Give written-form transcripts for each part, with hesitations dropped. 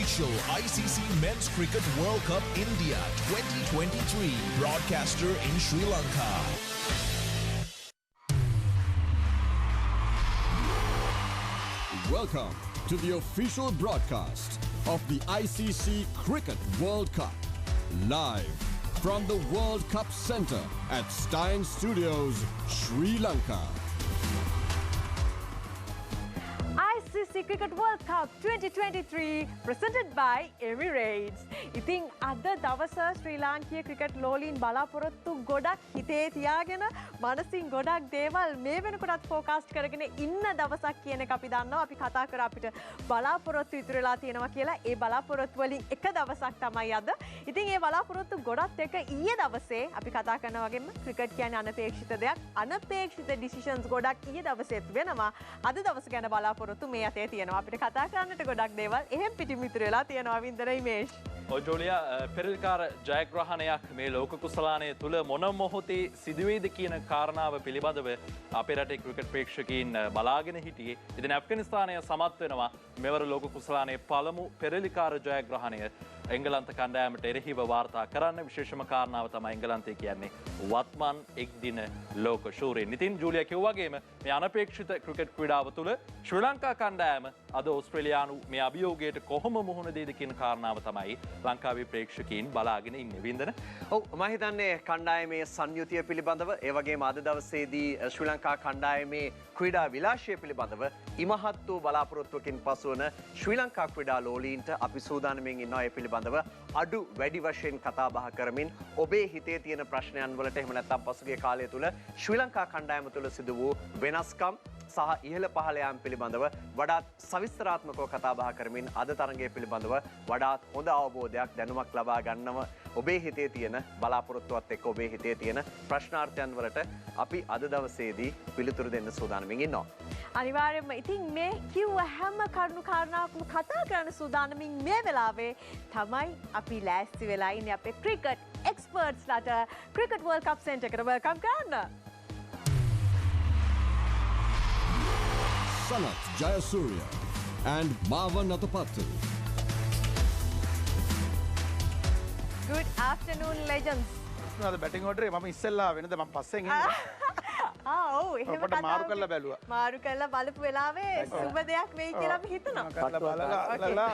official ICC Men's Cricket World Cup India 2023 broadcaster in Sri Lanka. Welcome to the official broadcast of the ICC Cricket World Cup, live from the World Cup Centre at Stein Studios, Sri Lanka. ICC Cricket World Cup 2023 presented by Emirates. ඉතින් අද දවස ශ්‍රී ලාංකීය cricket ලෝලීන් බලාපොරොත්තු ගොඩක් හිතේ තියාගෙන මනසින් ගොඩක් දේවල් මේ වෙනකොටත් ෆෝකාස්ට් කරගෙන ඉන්න දවසක් කියන එක අපි දන්නවා. අපි කතා කර අපිට බලාපොරොත්තු ඉතුරු වෙලා තියෙනවා කියලා. ඒ බලාපොරොත්තු වලින් එක දවසක් තමයි අද. ඉතින් ඒ බලාපොරොත්තු ගොඩත් එක ඊයේ දවසේ අපි කතා කරනා වගේම ක්‍රිකට් කියන්නේ අනපේක්ෂිත දෙයක්. අනපේක්ෂිත ඩිසිෂන්ස් ගොඩක් ඊයේ දවසේත් වෙනවා. අද දවස ගැන බලාපොරොත්තු මේ අතේ තියෙනවා. අපිට කතා කරන්නට ගොඩක් දේවල් එහෙම් පිටින් ඉතුරු වෙලා තියෙනවා. වින්දර ඉමේෂ්. ජෝලියා පෙරල්කාර ජයග්‍රහණයක් මේ ලෝක කුසලානය තුළ මොන මොහොතේ සිදුවේද කියන කාරණාව පිළිබඳව අපේ රටේ ක්‍රිකට් ප්‍රේක්ෂකයින් බලාගෙන හිටියේ. ඉතින් ඇෆ්ගනිස්තානය සමත් වෙනවා මෙවර ලෝක කුසලානයේ පළමු පෙරලිකාර ජයග්‍රහණය එංගලන්ත කණ්ඩායමට එරෙහිව වාර්තා කරන්න. විශේෂම කාරණාව තමයි එංගලන්තය කියන්නේ වත්මන් එක් දින ලෝක ශූරයන්. ඉතින් ජූලියා කිව්වා වගේම මේ අනපේක්ෂිත ක්‍රිකට් ක්‍රීඩාව තුළ ශ්‍රී ලංකා කණ්ඩායම අද ඕස්ට්‍රේලියානු මේ අභියෝගයට කොහොම මුහුණ දෙයිද කියන කාරණාව තමයි ලංකාවේ ප්‍රේක්ෂකයින් බලාගෙන ඉන්නේ. වින්දන. ඔව් මම හිතන්නේ කණ්ඩායමේ සංයුතිය පිළිබඳව ඒ වගේම අද දවසේදී ශ්‍රී ලංකා කණ්ඩායමේ ක්‍රීඩා විලාශය පිළිබඳව ඉමහත් වූ බලාපොරොත්තුවකින් පසුවන ශ්‍රී ලංකා ක්‍රීඩා ලෝලීන්ට අපි සූදානමින් ඉන්නවා. ඒ පිළිබඳව අඩු වැඩි වශයෙන් කතා බහ කරමින් ඔබේ හිතේ තියෙන ප්‍රශ්නයන් වලට එහෙම නැත්නම් පසුගිය කාලය තුල ශ්‍රී ලංකා කණ්ඩායම තුල සිදු වූ වෙනස්කම් සහ ඉහළ පහළ යාම් පිළිබඳව වඩාත් සවිස්තරාත්මකව කතා බහ කරමින් අද තරඟය පිළිබඳව වඩාත් හොඳ අවබෝධයක් දැනුමක් ලබා ගන්නව ඔබේ හිතේ තියෙන බලාපොරොත්තුවත් එක්ක ඔබේ හිතේ තියෙන ප්‍රශ්නාර්ථයන් වලට අපි අද දවසේදී පිළිතුරු දෙන්න සූදානමින් ඉන්නවා. අනිවාර්යයෙන්ම ඉතින් මේ කිව්ව හැම කරුණු කාරණාවක්ම කතා කරන්න සූදානමින් මේ වෙලාවේ තමයි අපි ලෑස්ති වෙලා ඉන්නේ අපේ ක්‍රිකට් එක්ස්පර්ට්ස්ලාට ක්‍රිකට් වර්ල්ඩ් කප් සෙන්ටර් එකට වෙල්කම් කරන්න. Sanat Jayasuriya and Mavan Atapata. Good afternoon legends. අද බැටිං ඕඩරේ මම ඉස්සෙල්ලා වෙනද මම පස්සෙන් ඉන්නේ. ඔව් එහෙම ඔකට මාරු කරලා බැලුවා. මාරු කරලා බලපු වෙලාවේ සුබ දෙයක් වෙයි කියලා අපි හිතනවා. කරලා බලලා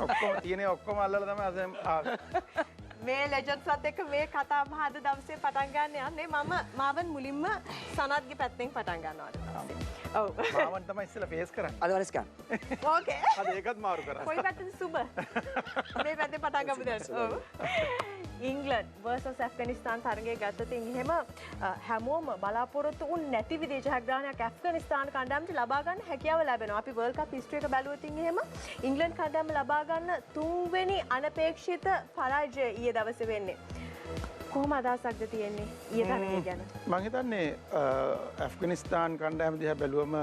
ඔක්කොම තියෙන ඔක්කොම අල්ලලා තමයි අද මේ ලෙජන්ඩ්ස්වත් එක්ක මේ කතා බහ අද දවසේ පටන් ගන්න යන්නේ. මම මාවන් මුලින්ම සනත්ගේ පැත්තෙන් පටන් ගන්නවා අද දවසේ. ඔව්. මාවන් තමයි ඉස්සෙල්ලා ෆේස් කරන්නේ. අද වලස්කන්. ඕකේ. අද ඒකත් මාරු කරා. කොයි පැත්තද සුබ? මේ පැත්තේ පටන් ගමු දැන්. ඔව්. ඉංග්ලන්ඩ් versus ඇෆ්ගනිස්තාන් තරගය ගත්තොත් එහෙම හැමෝම බලාපොරොත්තු වුන් නැති විදිහේ ජයග්‍රහණයක් ඇෆ්ගනිස්තාන කණ්ඩායමට ලබා ගන්න හැකියාව ලැබෙනවා. අපි වර්ල්ඩ් කප් හිස්ටරි එක බැලුවොත් එහෙම ඉංග්ලන්ඩ් කණ්ඩායම ලබා ගන්න තුන්වෙනි අනපේක්ෂිත පරාජය ඊයේ දවසේ වෙන්නේ. කොහොම අදහසක්ද තියෙන්නේ ඊයේ තරගය ගැන? මම හිතන්නේ ඇෆ්ගනිස්තාන් කණ්ඩායම දිහා බැලුවම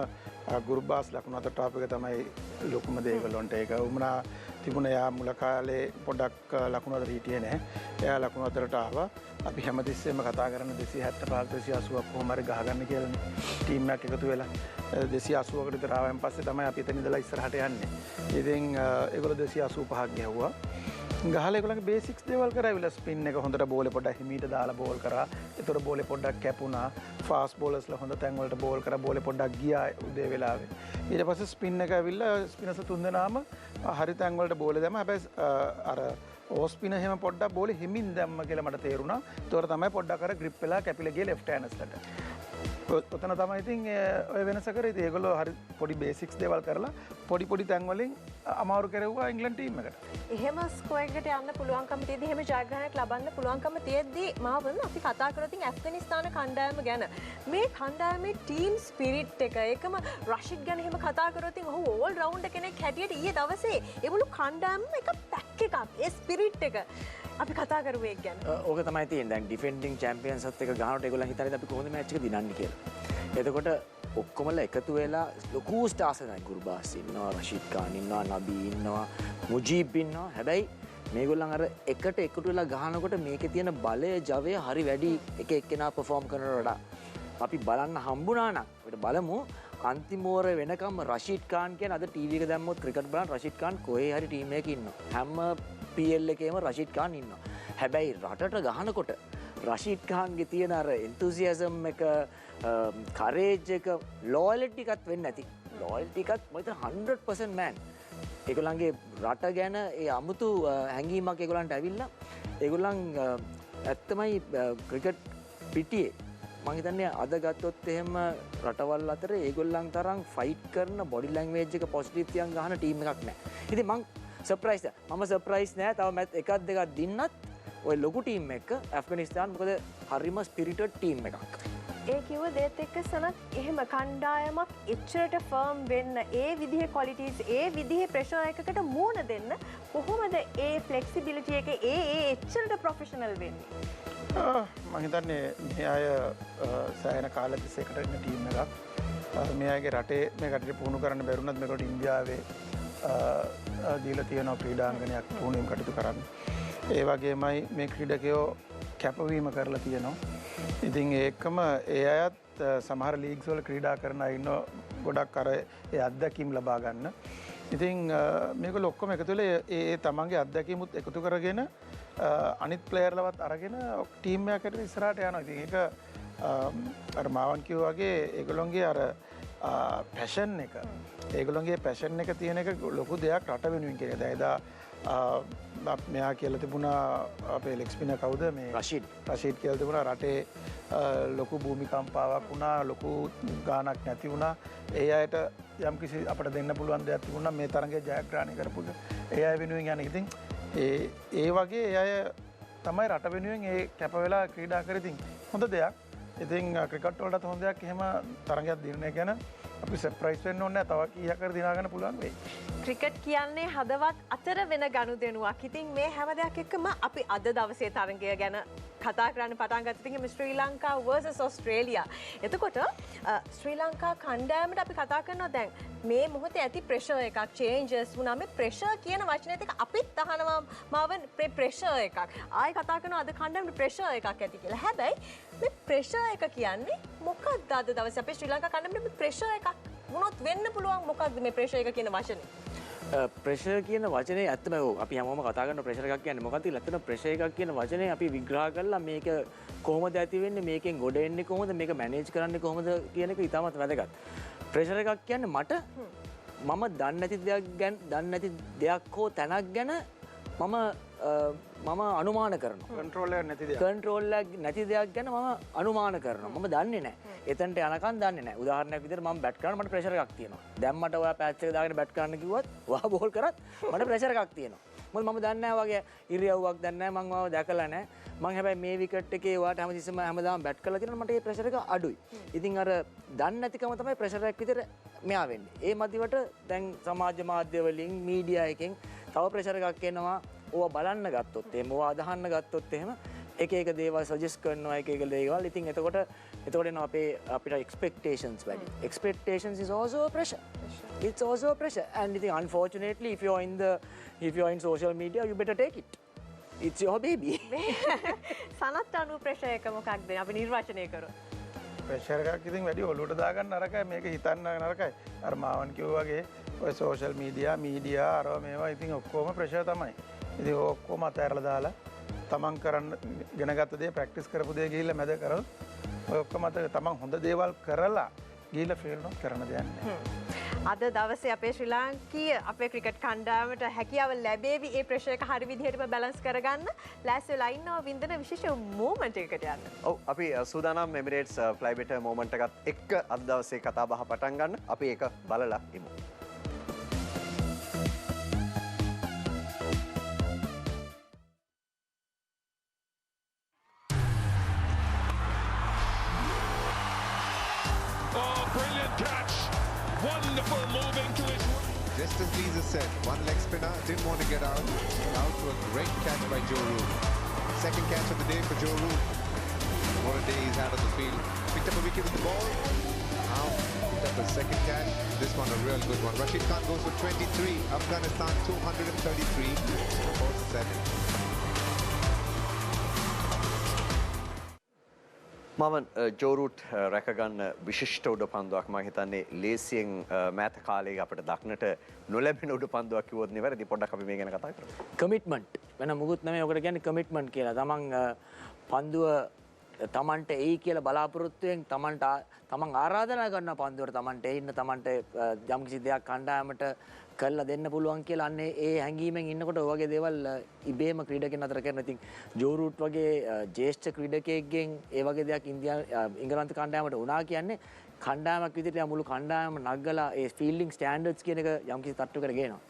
ගුරුබාස් ලකුණු අතර ටාප් එක තමයි ලොකුම දේ ඒගොල්ලන්ට. ඒක වුණා තිබුණ යා මුල කාලේ පොඩක් ලකුණු අතර හිටියේ නැහැ. එයා ලකුණු අතරට ආවා. අපි හැමතිස්සෙම කතා කරන 275 280ක් කොහොම හරි ගහගන්න කියලානේ. ටීම් එකක් එකතු වෙලා 280කට විතර ආවයින් පස්සේ තමයි අපි එතන ඉඳලා ඉස්සරහට යන්නේ. ඉතින් ඒගොල්ලෝ 285ක් ගැහුවා. ගහලා ඒගොල්ලන්ගේ බේසික්ස් දේවල් කරාවිලා ස්පින් එක හොඳට බෝලේ පොඩ්ඩක් හිමීට දාලා බෝල් කරා. ඒතර බෝලේ පොඩ්ඩක් කැපුණා. ෆාස්ට් බෝලර්ස්ලා හොඳ තැන් වලට බෝල් කරා. බෝලේ පොඩ්ඩක් ගියා උදේ වෙලාවේ. ඊට පස්සේ ස්පින් එක ඇවිල්ලා ස්පිනර්ස් තුන්දෙනාම හරි තැන් වලට බෝලේ දැම්මා. හැබැයි අර ඕස්පින එහෙම පොඩ්ඩක් බෝලේ හිමින් දැම්ම කියලා මට තේරුණා. ඒතර තමයි පොඩ්ඩක් අර ග්‍රිප් වෙලා කැපිලා ගියේ ලෙෆ්ට් හෑන්ඩර්ස්ලට. ඔතන තමයි ඉතින් ඔය වෙනස කරේ. ඉතින් ඒගොල්ලෝ හරි පොඩි බේසික්ස් දේවල් කරලා පොඩි තැන් වලින් අමාරු කෙරෙව්වා ඉංග්ලන්ඩ් ටීම් එකට. එහෙම ස්කෝර් එකට යන්න පුළුවන්කම තියෙද්දි එහෙම ජයග්‍රහණයක් ලබන්න පුළුවන්කම තියෙද්දි මාවන අපි කතා කරලා තින් ඇෆ්ගනිස්තාන කණ්ඩායම ගැන. මේ කණ්ඩායමේ ටීම් ස්පිරිට් එක ඒකම රෂිඩ් ගැන එහෙම කතා කරලා තින් ඔහු ඕල් රවුන්ඩර් කෙනෙක් හැටියට ඊයේ දවසේ ඒ මුළු කණ්ඩායමම එක පැක් එකක්. ඒ ස්පිරිට් එක අපි කතා කරුවේ ඒක ගැන. ඕක තමයි තියෙන්නේ. දැන් ඩිෆෙන්ඩිං චැම්පියන්ස්ත් එක ගහනකොට ඒගොල්ලන් හිතන්නේ අපි කොහොමද මැච් එක දිනන්නේ කියලා. එතකොට ඔක්කොමලා එකතු වෙලා ලොකු ස්ටාර්ස් දැන් ගුරුබාස් ඉන්නවා, රෂීද් ඛාන් ඉන්නවා, නබී ඉන්නවා, මුජීබ් ඉන්නවා. හැබැයි මේගොල්ලන් අර එකට එකතු වෙලා ගහනකොට මේකේ තියෙන බලය, ජවය හරි වැඩි එක එක්කෙනා පර්ෆෝම් කරනවට වඩා. අපි බලන්න හම්බුණා නම් අපිට බලමු අන්තිමෝර වෙනකම් රෂීඩ් ඛාන් කියන අද ටීවී එක දැම්මොත් ක්‍රිකට් බලන රෂීඩ් ඛාන් කොහේ හරි ටීම් එකක ඉන්නවා. හැම PL එකේම රෂීඩ් ඛාන් ඉන්නවා. හැබැයි රටට ගහනකොට රෂීඩ් ඛාන්ගේ තියෙන අර enthusiasm එක, courage එක, loyalty එකත් වෙන්නේ නැති. loyalty එකත් මම හිතන 100% man. ඒගොල්ලන්ගේ රට ගැන ඒ අමුතු හැඟීමක් ඒගොල්ලන්ට ඇවිල්ලා ඒගොල්ලන් ඇත්තමයි ක්‍රිකට් පිටියේ මම හිතන්නේ අද ගත්තොත් එහෙම රටවල් අතර ඒගොල්ලන් තරම් ෆයිට් කරන බොඩි ලැන්ග්වේජ් එක පොසිටිව් තියන් ගහන ටීම් එකක් නැහැ. ඉතින් මම සර්ප්‍රයිස් නෑ. තව මැච් එකක් දෙකක් දින්නත් ඔය ලොකු ටීම් එක ඇෆ්ගනිස්තාන් මොකද හරිම ස්පිරිටඩ් ටීම් එකක්. ඒ කිව්ව දේත් එක්ක සනත් එහෙම කණ්ඩායමක් එච්චරට ෆර්ම් වෙන්න ඒ විදිහේ ක්වොලිටිස් ඒ විදිහේ ප්‍රෙෂර් එකකට මුහුණ දෙන්න කොහොමද ඒ ෆ්ලෙක්සිබිලිටි එක ඒ එච්චරට ප්‍රොෆෙෂනල් වෙන්නේ? මම හිතන්නේ මේ අය සෑහෙන කාල තිස්සේකට ඉන්න ටීම් එකක්. මේ අයගේ රටේ මේ කටට පුහුණු කරන්න බැරුණත් මේකට ඉන්දියාවේ දීලා තියෙන ක්‍රීඩාංගනයක් පුහුණුවීම් කටයුතු කරන්න. ඒ වගේමයි මේ ක්‍රීඩකයෝ කැපවීම කරලා තියෙනවා. ඉතින් ඒකම ඒ අයත් සමහර ලීග්ස් වල ක්‍රීඩා කරන අය ඉන්න ගොඩක් අර ඒ අත්දැකීම් ලබා ගන්න. ඉතින් මේක ඔක්කොම එකතු වෙලා ඒ තමන්ගේ අත්දැකීමුත් එකතු කරගෙන අනිත් ප්ලේයර්ලවත් අරගෙන ටීම් එකකට ඉස්සරහට යනවා. ඉතින් ඒක අර මාවන් කිව්වා වගේ ඒගොල්ලොන්ගේ අර පැෂන් එක ඒගොල්ලොන්ගේ පැෂන් එක තියෙන එක ලොකු දෙයක් රට වෙනුවෙන් කියන එක. දැන් එදා මෙයා කියලා තිබුණා අපේ ලෙක්ස්පිනර් කවුද මේ රෂීඩ් කියලා තිබුණා රටේ ලොකු භූමිකම්පාවක් වුණා, ලොකු ගානක් නැති වුණා. ඒ අයට යම්කිසි අපිට දෙන්න පුළුවන් දෙයක් තිබුණා මේ තරඟේ ජයග්‍රහණය කරපු ඒ අය වෙනුවෙන් යන්නේ. ඉතින් ඒ වගේ ඒ අය තමයි රට වෙනුවෙන් ඒ කැප වෙලා ක්‍රීඩා කරේ. ඉතින් හොඳ දෙයක්. ඉතින් ක්‍රිකට් වලට හොඳ දෙයක් එහෙම තරඟයක් දිනන ගැන අපි සර්ප්‍රයිස් වෙන්න ඕනේ නැහැ. තව කීයක් කර දිනා ගන්න පුළුවන් වෙයි. ක්‍රිකට් කියන්නේ හදවත් අතර වෙන ගනුදෙනුවක්. ඉතින් මේ හැම දෙයක් එක්කම අපි අද දවසේ තරඟය ගැන කතා කරන්න පටන් ගත්තා. ශ්‍රී ලංකා vs ඔස්ට්‍රේලියා. එතකොට ශ්‍රී ලංකා කණ්ඩායමට අපි කතා කරනවා දැන් මේ මොහොතේ ඇති ප්‍රෙෂර් එකක් චේන්ජස් වුණා. මේ ප්‍රෙෂර් කියන වචනයත් එක්ක අපිත් අහනවා මාව ප්‍රෙෂර් එකක්. ආයි කතා කරනවා අද කණ්ඩායමට ප්‍රෙෂර් එකක් ඇති කියලා. හැබැයි මේ ප්‍රෙෂර් එක කියන්නේ මොකක්ද අද දවසේ අපේ ශ්‍රී ලංකා කණ්ඩායමට ප්‍රෙෂර් එකක් වුණොත් වෙන්න පුළුවන් මොකක්ද මේ ප්‍රෙෂර් එක කියන වචනේ? ප්‍රෙෂර් කියන වචනේ ඇත්තම අපි හැමෝම කතා කරන ප්‍රෙෂර් එකක් කියන්නේ මොකක්ද කියලා. ඇත්තටම ප්‍රෙෂර් එකක් කියන වචනේ අපි විග්‍රහ කරලා මේක කොහොමද ඇති වෙන්නේ, මේකෙන් ගොඩ එන්නේ කොහොමද, මේක මැනේජ් කරන්නේ කොහොමද කියන එක ඉතාමත් වැදගත්. ප්‍රෙෂර් එකක් කියන්නේ මට මම දන්නේ නැති දෙයක් හෝ තැනක් ගැන මම අනුමාන කරනවා. කන්ට්‍රෝල් එක නැති දෙයක්. කන්ට්‍රෝල් එක නැති දෙයක් ගැන මම අනුමාන කරනවා. මම දන්නේ නැහැ. එතනට යනකම් දන්නේ නැහැ. උදාහරණයක් විදිහට මම බැට් කරනවා මට ප්‍රෙෂර් එකක් තියෙනවා. දැන් මට ඔයා පැච් එක දාගෙන බැට් කරන්න කිව්වොත් ඔයා බෝල් කරත් මට ප්‍රෙෂර් එකක් තියෙනවා. මොකද මම දන්නේ නැහැ වගේ ඉරියව්වක් දන්නේ නැහැ. මම ආව දැකලා නැහැ. මම හැබැයි මේ විකට් එකේ ඔයාට හැමදාම බැට් කරලා තියෙනවා මට ඒ ප්‍රෙෂර් එක අඩුයි. ඉතින් අර දන්නේ නැතිකම තමයි ප්‍රෙෂර් එකක් විතර මෙයා වෙන්නේ. ඒ මදිවට දැන් සමාජ මාධ්‍ය වලින් මීඩියා එකෙන් තව ප්‍රෙෂර් එකක් එනවා. ඕවා බලන්න ගත්තොත් එහෙම ඕවා අදහන්න ගත්තොත් එහෙම එක දේවල් සජෙස්ට් කරනවා එක දේවල්. ඉතින් එතකොට එනවා අපිට expectations වැඩි. Expectations is also a pressure. It's also a pressure. And I think unfortunately if you're in social media you better take it. It's your baby. Sanath අනු ප්‍රෙෂර් එක මොකක්ද අපි නිර්වචනය කරමු. ප්‍රෙෂර් එකක් ඉතින් වැඩි ඔලුවට දාගන්න නරකයි. මේක හිතන්න නරකයි. අර මාවන් කිව්වා වගේ ඔය සෝෂල් මීඩියා අරව මේවා ඉතින් ඔක්කොම ප්‍රෙෂර් තමයි. ඉතින් ඔක්කොම අතහැරලා දාලා තමන් කරන්න ගෙනගත්ත දේ ප්‍රැක්ටිස් කරපු දේ ගිහිල්ලා මැද කරොත් ඔය ඔක්කොම අත තමන් හොඳ දේවල් කරලා ගිහිල්ලා ෆේල් නොත් කරන්න දෙයක් නැහැ. අද දවසේ අපේ ශ්‍රී ලාංකීය අපේ ක්‍රිකට් කණ්ඩායමට හැකියාව ලැබේවි ඒ ප්‍රෙෂර් එක හරි විදිහටම බැලන්ස් කරගන්න. ලෑස්ති වෙලා ඉන්නවා වින්දන විශේෂ මූමන්ට් එකකට යන්න. ඔව් අපි සූදානම් එමිරේට්ස් ෆ්ලයිබෙට මූමන්ට් එකත් එක්ක අද දවසේ කතා බහ පටන් ගන්න. අපි ඒක බලලා ඉමු. Just as Lisa said, one leg spinner, didn't want to get out. Out to a great catch by Joe Root. Second catch of the day for Joe Root. What a day he's had on the field. Picked up a wicket with the ball. Now picked up a second catch. This one a real good one. Rashid Khan goes for 23. Afghanistan 233 for 7. මම ජෝරුට් රැකගන්න විශිෂ්ට උඩ පන්දුවක් මම හිතන්නේ ලේසියෙන් මෑත කාලේ අපිට දක්නට නොලැබෙන උඩ පන්දුවක් කිව්වොත් නෙවෙයි. පොඩ්ඩක් අපි මේ ගැන කතා කරමු. කමිට්මන්ට් වෙන මුකුත් නෙමෙයි. ඔකට කියන්නේ කමිට්මන්ට් කියලා. තමන් පන්දුව තමන්ට එයි කියලා බලාපොරොත්තුවෙන් තමන් ආරාධනා කරන පන්දුවට තමන්ට එන්න තමන්ට යම්කිසි දෙයක් කණ්ඩායමට කරලා දෙන්න පුළුවන් කියලා අන්නේ ඒ හැඟීමෙන් ඉන්නකොට ඔය වගේ දේවල් ඉබේම ක්‍රීඩකයන් අතර කරන. ඉතින් ජෝ රූට් වගේ ජ්‍යෙෂ්ඨ ක්‍රීඩකයෙක්ගෙන් ඒ වගේ දෙයක් ඉංගලන්ත කණ්ඩායමට වුණා කියන්නේ කණ්ඩායමක් විදිහට මුළු කණ්ඩායම නගලා ඒ ෆීල්ඩින් ස්ටෑන්ඩඩ්ස් කියන එක යම්කිසි තට්ටුවකට ගේනවා.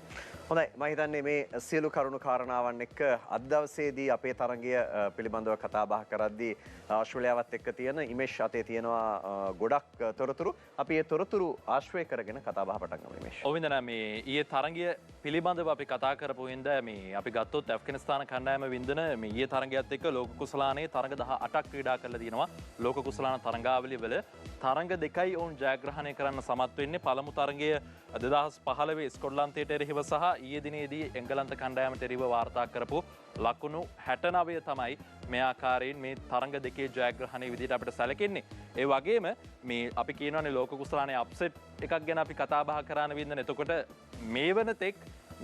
හොඳයි මම හිතන්නේ මේ සියලු කරුණු කාරණාවන් එක්ක අද දවසේදී අපේ තරගය පිළිබඳව කතා බහ කරද්දී ආස්ට්‍රේලියාවත් එක්ක තියෙන ඉමේෂ් අතේ තියෙනවා ගොඩක් තොරතුරු. අපි ඒ තොරතුරු ආශ්‍රය කරගෙන කතා බහ පටන් ගමු ඉමේෂ්. ඔවින්දන මේ ඊයේ තරගය පිළිබඳව අපි කතා කරපු හින්දා මේ අපි ගත්තොත් ඇෆ්ගනිස්තාන කණ්ඩායම වින්දන මේ ඊයේ තරගයත් එක්ක ලෝක කුසලානයේ තරග 18ක් ක්‍රීඩා කරලා තියෙනවා. ලෝක කුසලාන තරගාවලිය වල තරග දෙකයි ඔවුන් ජයග්‍රහණය කරන්න සමත් වෙන්නේ. පළමු තරගය 2015 ස්කොට්ලන්තයට එරෙහිව සහ ඊයේ දිනේදී එංගලන්ත කණ්ඩායමට එරෙහිව වාර්තා කරපු ලකුණු 69 තමයි මේ ආකාරයෙන් මේ තරග දෙකේ ජයග්‍රහණයේ විදිහට අපිට සැලකෙන්නේ. ඒ වගේම මේ අපි කියනවානේ ලෝක කුසලානයේ අප්සෙට් එකක් ගැන අපි කතා බහ කරන්න වින්දන. එතකොට මේ වන තෙක්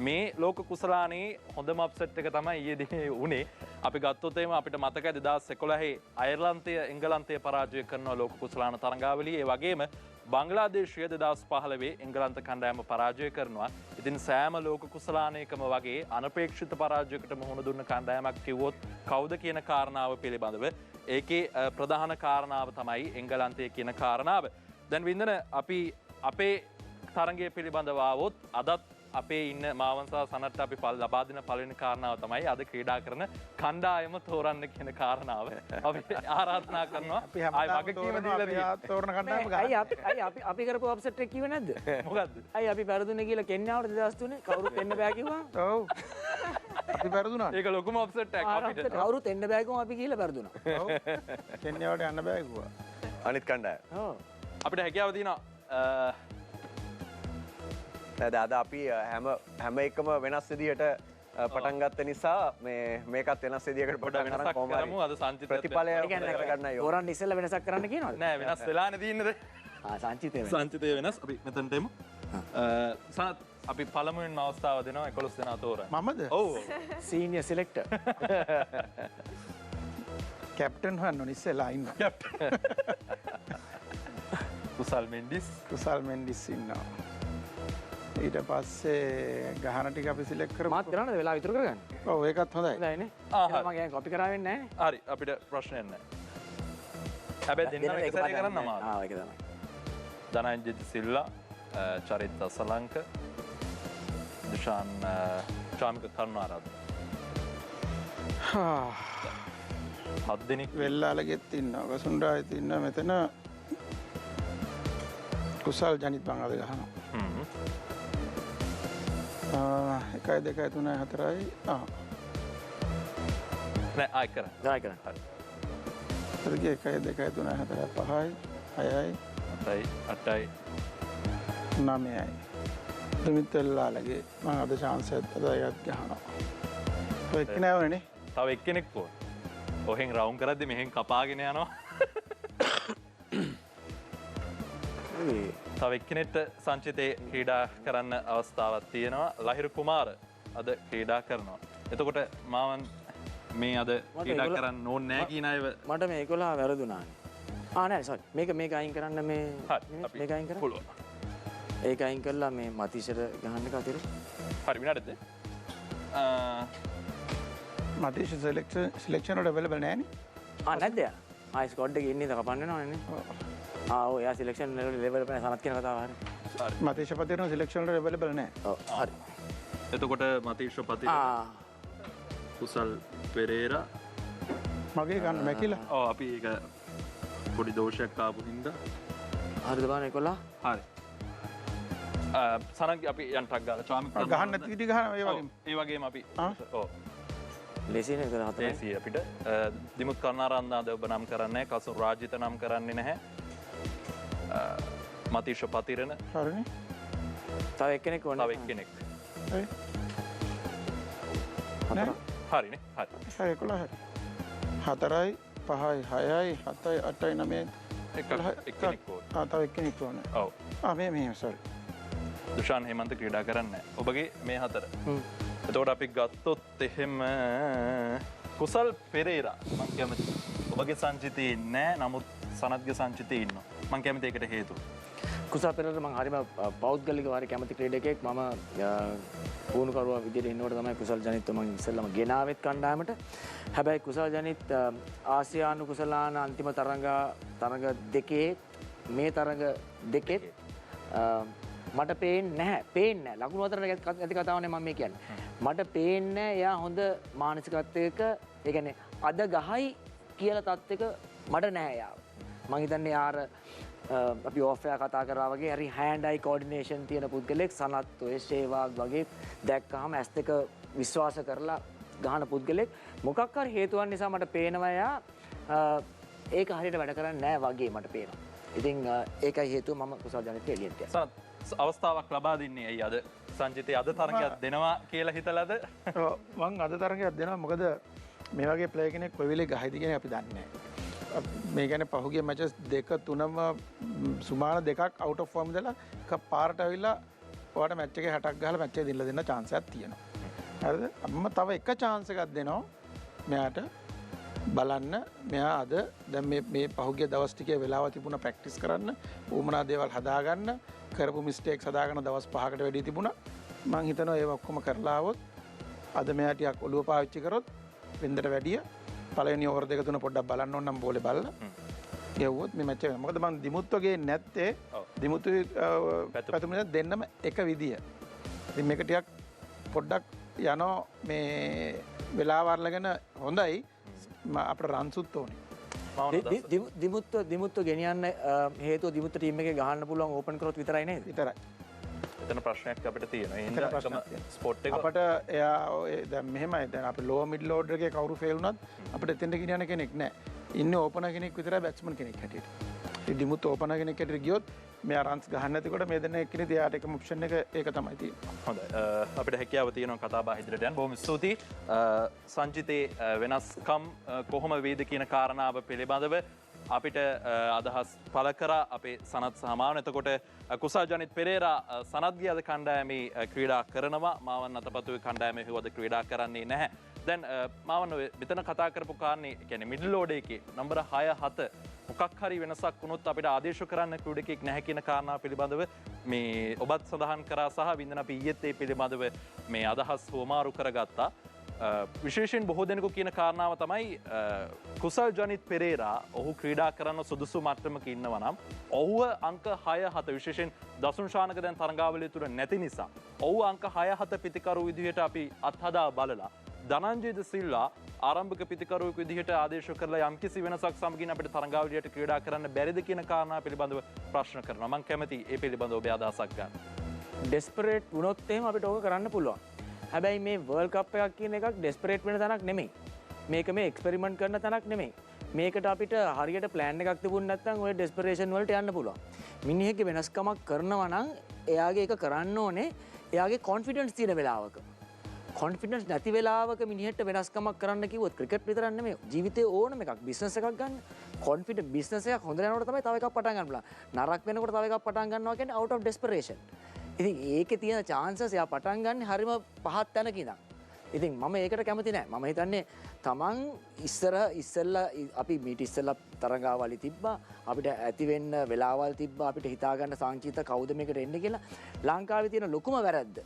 මේ ලෝක කුසලානයේ හොඳම අප්සෙට් එක තමයි ඊයේ දිනේ උනේ. අපි ගත්තොත් එහෙම අපිට මතකයි 2011 අයර්ලන්තය එංගලන්තය පරාජය කරනවා ලෝක කුසලාන තරගාවලියේ. ඒ වගේම බංග්ලාදේශය 2015 එංගලන්ත කණ්ඩායම පරාජය කරනවා. ඉතින් සෑම ලෝක කුසලානයකම වගේ අනපේක්ෂිත පරාජයකට මුහුණ දුන්න කණ්ඩායමක් කිව්වොත් කවුද කියන කාරණාව පිළිබඳව ඒකේ ප්‍රධාන කාරණාව තමයි එංගලන්තය කියන කාරණාව. දැන් වින්දන අපි අපේ තරගය පිළිබඳව ආවොත් අදත් අපේ ඉන්න මාවන්සා සනට්ට අපි ලබා දෙන පළවෙනි කාරණාව තමයි අද ක්‍රීඩා කරන කණ්ඩායම තෝරන්න කියන කාරණාව. අපි ආරාධනා කරනවා. ආයි වගකීම දීලා තියෙනවා. තෝරන කණ්ඩායම ගන්න. අපි කරපු අප්සෙට් එක කිව්වේ නැද්ද? මොකද්ද? අයි අපි පෙරදුනේ කියලා කෙන්නාවට 2003 කවුරුත් එන්න බෑ කිව්වා. ඔව්. අපි පෙරදුනා. ඒක ලොකුම අප්සෙට් එකක් අපිට. කවුරුත් එන්න බෑ කිව්වම අපි ගිහලා පෙරදුනා. ඔව්. කෙන්යාවට යන්න බෑ කිව්වා. අනිත් කණ්ඩායම. ඔව්. අපිට හැකියාව තියෙනවා අද අපි හැම එකම වෙනස් විදිහට පටන් ගත්ත නිසා මේකත් වෙනස් විදිහකට පොඩ්ඩක් වෙනසක් කරමු. අද සංචිත ප්‍රතිඵලය කරගන්නයි. හොරන් ඉස්සෙල්ලා වෙනසක් කරන්න කියනවද? නෑ වෙනස් වෙලානේ තියෙන්නේ. සංචිතය සංචිතය වෙනස්. අපි මෙතනට එමු. සනත් අපි පළමුවෙන්ම අවස්ථාව දෙනවා 11 දෙනා තෝරන්න. මමද? ඔව්. සීනියර් සිලෙක්ටර්. කැප්ටන් හොයන්න ඕනේ ඉස්සෙල්ලා ඉන්න. කුසල් මෙන්ඩිස්. කුසල් මෙන්ඩිස් ඉන්නවා. ඊට පස්සේ ගහන ටික අපි සිලෙක්ට් කරමු. මාත් කරන්නද වෙලාව ඉතුරු කරගන්න? ඔව් ඒකත් හොඳයි. හොඳයිනේ. මම ගෑන් කොපි කරා වෙන්නේ නැහැ. හරි අපිට ප්‍රශ්නයක් නැහැ. හැබැයි දෙන්නම එක සැරේ කරන්න අමාරුයි. ආ ඒක තමයි. ධනංජිත් සිල්ලා, චරිත අසලංක, දුෂාන් චාමික කරුණාරත්න. හත් දෙනෙක් වෙල්ලාලගෙත් ඉන්නවා. වසුන්ඩායත් ඉන්නවා. මෙතන කුසල් ජනිත් බංගද ගහනවා. 1 2 3 4යි නෑ ආයි කරන්න. ආයි කරන්න. හරි. හරිගේ 1 2 3 4 5යි 6යි 8යි 9යි දෙමිත් වෙල්ලාලගේ මම අද chance එකක් අදයත් ගහනවා. ඔය එක්කෙනා වුණේ තව එක්කෙනෙක් ඕන. ඔහෙන් රවුම් කරද්දි මෙහෙන් කපාගෙන යනවා. තව එක්කෙනෙක්ට සංචිතේ ක්‍රීඩා කරන්න අවස්ථාවක් තියෙනවා. ලහිරු කුමාර අද ක්‍රීඩා කරනවා. එතකොට මාවන් මේ අද ක්‍රීඩා කරන්න ඕනේ නැහැ කියන අයව මට මේ 11 වැරදුනානේ. නෑ සෝරි. මේක අයින් කරන්න මේ මේක අයින් කරන්න. පුළුවන්. ඒක අයින් කරලා මේ මතිෂට ගහන්න එක අතර. හරි විනාඩියක්ද? මතිෂ සිලෙක්ෂන් වල අවైలබල් නැහැ නේ. නැද්ද? ස්කොඩ් එකේ ඉන්නේ කපන්න වෙනවනේ. ඔව් එයා සිලෙක්ෂන් ලෙවල් එක සනත් කියන කතාව හරි. මතිෂ පතිරන සිලෙක්ෂන් වල අවైలබල් නැහැ. ඔව් හරි. එතකොට මතීෂ පතිර කුසල් පෙරේරා මගේ ගන්න මැකිලා. ඔව් අපි ඒක පොඩි දෝෂයක් ආපු හින්දා හරිද බලන්න 11. හරි. සනක් අපි යන්ටක් ගාලා චාමික් ගහන්න නැති විදිහ ගහනවා ඒ වගේම. ඒ වගේම අපි ඔව් ලේසිනේ ඒක හතරයි. ලේසි අපිට දිමුත් කරුණාරත්න ඔබ නම් කරන්නේ නැහැ. කසුන් රාජිත නම් කරන්නේ නැහැ. මතීෂ පතිරණ හරිනේ. තව එක්කෙනෙක් ඕනේ. තව එක්කෙනෙක්. හරි. හරිනේ. හරි. 11 හරි. 4යි 5යි 6යි 7යි 8යි 9යි තව එක්කෙනෙක් ඕනේ. ඔව්. මේ සෝරි. දුෂාන් හේමන්ත ක්‍රීඩා කරන්නේ ඔබගේ මේ 4. එතකොට අපි ගත්තොත් එහෙම කුසල් පෙරේරා මං කැමති. ඔබගේ සංචිතේ නෑ නමුත් සනත්ගේ සංචිතේ ඉන්නවා. මං කැමති ඒකට හේතුව. කුසල් පෙරේරා මං හරිම පෞද්ගලිකව හරි කැමති ක්‍රීඩකයෙක්. මම පුහුණුකරුවා විදිහට ඉන්නකොට තමයි කුසල් ජනිත්ව මං ඉස්සෙල්ලාම ගෙනාවෙත් කණ්ඩායමට. හැබැයි කුසල් ජනිත් ආසියානු කුසලාන අන්තිම තරඟ දෙකේ මේ තරඟ දෙකෙත් මට පේන්නේ නැහැ. ලකුණු අතර ඇති කතාවනේ මම මේ කියන්නේ. මට පේන්නේ එයා හොඳ මානසිකත්වයක ඒ කියන්නේ අද ගහයි කියලා තත්ත්වයක මට නැහැ යාව. මං හිතන්නේ යාර අපි ඕෆ් එක කතා කරා වගේ හරි හෑන්ඩ් අයි කෝඩිනේෂන් තියෙන පුද්ගලෙක් සනත් ඔය ෂේවාග් වගේ දැක්කහම ඇස් දෙක විශ්වාස කරලා ගහන පුද්ගලෙක්. මොකක් හරි හේතුවක් නිසා මට පේනවා එයා ඒක හරියට වැඩ කරන්නේ නැහැ වගේ මට පේනවා. ඉතින් ඒකයි හේතුව මම කුසල් ජනිත් එළියට යනවා. අවස්ථාවක් ලබා දෙන්නේ ඇයි අද සංජිතේ අද තරගයක් දෙනවා කියලා හිතලාද? මං අද තරගයක් දෙනවා මොකද මේ වගේ ප්ලේ කෙනෙක් කොයි වෙලේ ගහයිද කියන අපි දන්නේ නැහැ. මේ කියන්නේ පහුගිය මැචස් දෙක තුනම සුමාන දෙකක් අවුට් ඔෆ් ෆෝම් දාලා පාරට ඇවිල්ලා ඔයාලට මැච් එකේ 60ක් ගහලා මැච් එක දිනලා දෙන්න chance එකක් තියෙනවා. හරිද? මම තව එක chance එකක් දෙනවා මෙයාට බලන්න. මෙයා අද දැන් මේ පහුගිය දවස් ටිකේ වෙලාව තිබුණා ප්‍රැක්ටිස් කරන්න, උමනා දේවල් හදාගන්න, කරපු මිස්ටේක්ස් හදාගන්න දවස් 5කට වැඩි තිබුණා. මම හිතනවා ඒව ඔක්කොම කරලා આવොත් අද මෙයා ටිකක් ඔළුව පාවිච්චි කරොත් වෙන්දට වැඩිය පළවෙනි ඕවර් දෙක තුන පොඩ්ඩක් බලන්න ඕන නම් බෝලේ බලලා ගෙවුවොත් මේ මැච් එක. මොකද මම දිමුත්ව ගේන්නේ නැත්තේ දිමුතු පැතුම දෙන්නම එක විදිය. ඉතින් මේක ටිකක් පොඩ්ඩක් යනවා මේ වෙලාව අරගෙන හොඳයි අපිට රන්සුත් ඕනේ. දිමුත්ව ගෙනියන්න හේතුව දිමුත්ව ටීම් එකේ ගහන්න පුළුවන් ඕපන් කරොත් විතරයි නේද? විතරයි. එතන ප්‍රශ්නයක් අපිට තියෙනවා. ඒ හින්දා ස්පොට් එක අපිට එයා දැන් මෙහෙමයි දැන් අපි ලෝ මිඩ් ඕඩර් එකේ කවුරු ෆේල් වුණත් අපිට එතෙන්ට ගෙනියන්න කෙනෙක් නැහැ. ඉන්නේ ඕපනර් කෙනෙක් විතරයි බැට්ස්මන් කෙනෙක් හැටියට. ඉතින් දිමුත් ඕපනර් කෙනෙක් හැටියට ගියොත් මෙයා රන්ස් ගහන්න නැතිකොට මේ දෙන්න එක්කනේ එයාට එකම ඔප්ෂන් එක ඒක තමයි තියෙන්නේ. හොඳයි. අපිට හැකියාව තියෙනවා කතා බහ ඉදිරියට යන්න. බොහොම ස්තුතියි. සංජිතේ වෙනස්කම් කොහොම වේද කියන කාරණාව පිළිබඳව අපිට අදහස් පළ කරා අපේ සනත් සහමාන. එතකොට කුසල් ජනිත් පෙරේරා සනත්ගේ අද කණ්ඩායමේ ක්‍රීඩා කරනවා. මාවන් අතපතුවේ කණ්ඩායමේ හුවද ක්‍රීඩා කරන්නේ නැහැ. දැන් මාවන් මෙතන කතා කරපු කාරණේ කියන්නේ මිඩල් ඕඩර් එකේ නම්බර 6 7 මොකක් හරි වෙනසක් වුණොත් අපිට ආදේශ කරන්න ක්‍රීඩකෙක් නැහැ කියන කාරණාව පිළිබඳව මේ ඔබත් සඳහන් කරා සහ වින්දන අපි ඊයේත් ඒ පිළිබඳව මේ අදහස් හොමාරු කරගත්තා. විශේෂයෙන් බොහෝ දෙනෙකු කියන කාරණාව තමයි කුසල් ජනිත් පෙරේරා ඔහු ක්‍රීඩා කරන්න සුදුසු මට්ටමක ඉන්නවා නම් ඔහුව අංක 6 7 විශේෂයෙන් දසුන් ශානක දැන් තරඟාවලිය තුර නැති නිසා ඔහු අංක 6 7 පිතිකරු විදිහට අපි අත්හදා බලලා ධනංජය සිල්වා ආරම්භක පිතිකරුවෙකු විදිහට ආදේශ කරලා යම්කිසි වෙනසක් සමගින් අපිට තරඟාවලියට ක්‍රීඩා කරන්න බැරිද කියන කාරණා පිළිබඳව ප්‍රශ්න කරනවා. මම කැමති ඒ පිළිබඳව ඔබේ අදහසක් ගන්න. ඩෙස්පරේට් වුණොත් එහෙම අපිට ඕක කරන්න පුළුවන්. හැබැයි මේ වර්ල්ඩ් කප් එකක් කියන එකක් ඩෙස්පරේට් වෙන තැනක් නෙමෙයි. මේක මේ එක්ස්පෙරිමන්ට් කරන තැනක් නෙමෙයි. මේකට අපිට හරියට ප්ලෑන් එකක් තිබුණ නැත්නම් ඔය ඩෙස්පරේෂන් වලට යන්න පුළුවන්. මිනිහෙක්ගේ වෙනස්කමක් කරනවා නම් එයාගේ එක කරන්න ඕනේ එයාගේ කොන්ෆිඩන්ස් තියෙන වෙලාවක. කොන්ෆිඩන්ස් නැති වෙලාවක මිනිහට වෙනස්කමක් කරන්න කිව්වොත් ක්‍රිකට් විතරක් නෙමෙයි ජීවිතේ ඕනම එකක් බිස්නස් එකක් ගන්න. කොන්ෆිඩන්ස් බිස්නස් එකක් හොඳ යනකොට තමයි තව එකක් පටන් ගන්න පුළුවන්. නරක වෙනකොට තව එකක් පටන් ගන්නවා කියන්නේ out of desperation. ඉතින් ඒකේ තියෙන chances එයා පටන් ගන්න හරිම පහත් තැනක ඉඳන්. ඉතින් මම ඒකට කැමති නෑ. මම හිතන්නේ තමන් ඉස්සෙල්ලා අපි මීට ඉස්සෙල්ලා තරඟාවලි තිබ්බා. අපිට ඇති වෙන්න වෙලාවල් තිබ්බා. අපිට හිතා ගන්න සංචිත කවුද මේකට එන්නේ කියලා. ලංකාවේ තියෙන ලොකුම වැරද්ද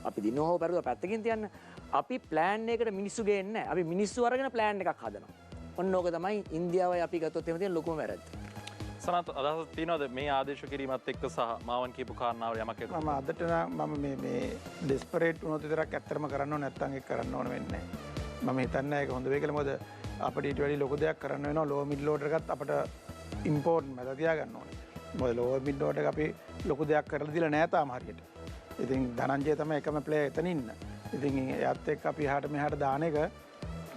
අපි දිනෝ බැරුව පැත්තකින් තියන්න. අපි ප්ලෑන් එකකට මිනිස්සු ගේන්නේ නැහැ. අපි මිනිස්සු අරගෙන ප්ලෑන් එකක් හදනවා. ඔන්න ඕක තමයි ඉන්දියාවයි අපි ගත්තොත් එහෙම තියෙන ලොකුම වැරද්ද. සනත් අදහස් තියෙනවද මේ ආදේශ කිරීමත් එක්ක සහ මාවන් කියපු කාරණාව යමක් එක්ක? මම අදට නම් මම මේ ඩෙස්පරේට් වුණොත් විතරක් ඇත්තටම කරන්න ඕනේ නැත්නම් ඒක කරන්න ඕන වෙන්නේ නැහැ. මම හිතන්නේ ඒක හොඳ වෙයි කියලා. මොකද අපිට ඊට වැඩි ලොකු දෙයක් කරන්න වෙනවා. ලෝ මිඩ් ඕඩර් එකත් අපිට ඉම්පෝර්ටන්ට් මත තියාගන්න ඕනේ. මොකද ලෝ මිඩ් ඕඩර් එක අපි ලොකු දෙයක් කරලා දීලා නැහැ තාම හරියට. ඉතින් ධනංජය තමයි එකම ප්ලේයර් එතන ඉන්න. ඉතින් එයාත් එක්ක අපි එහාට මෙහාට දාන එක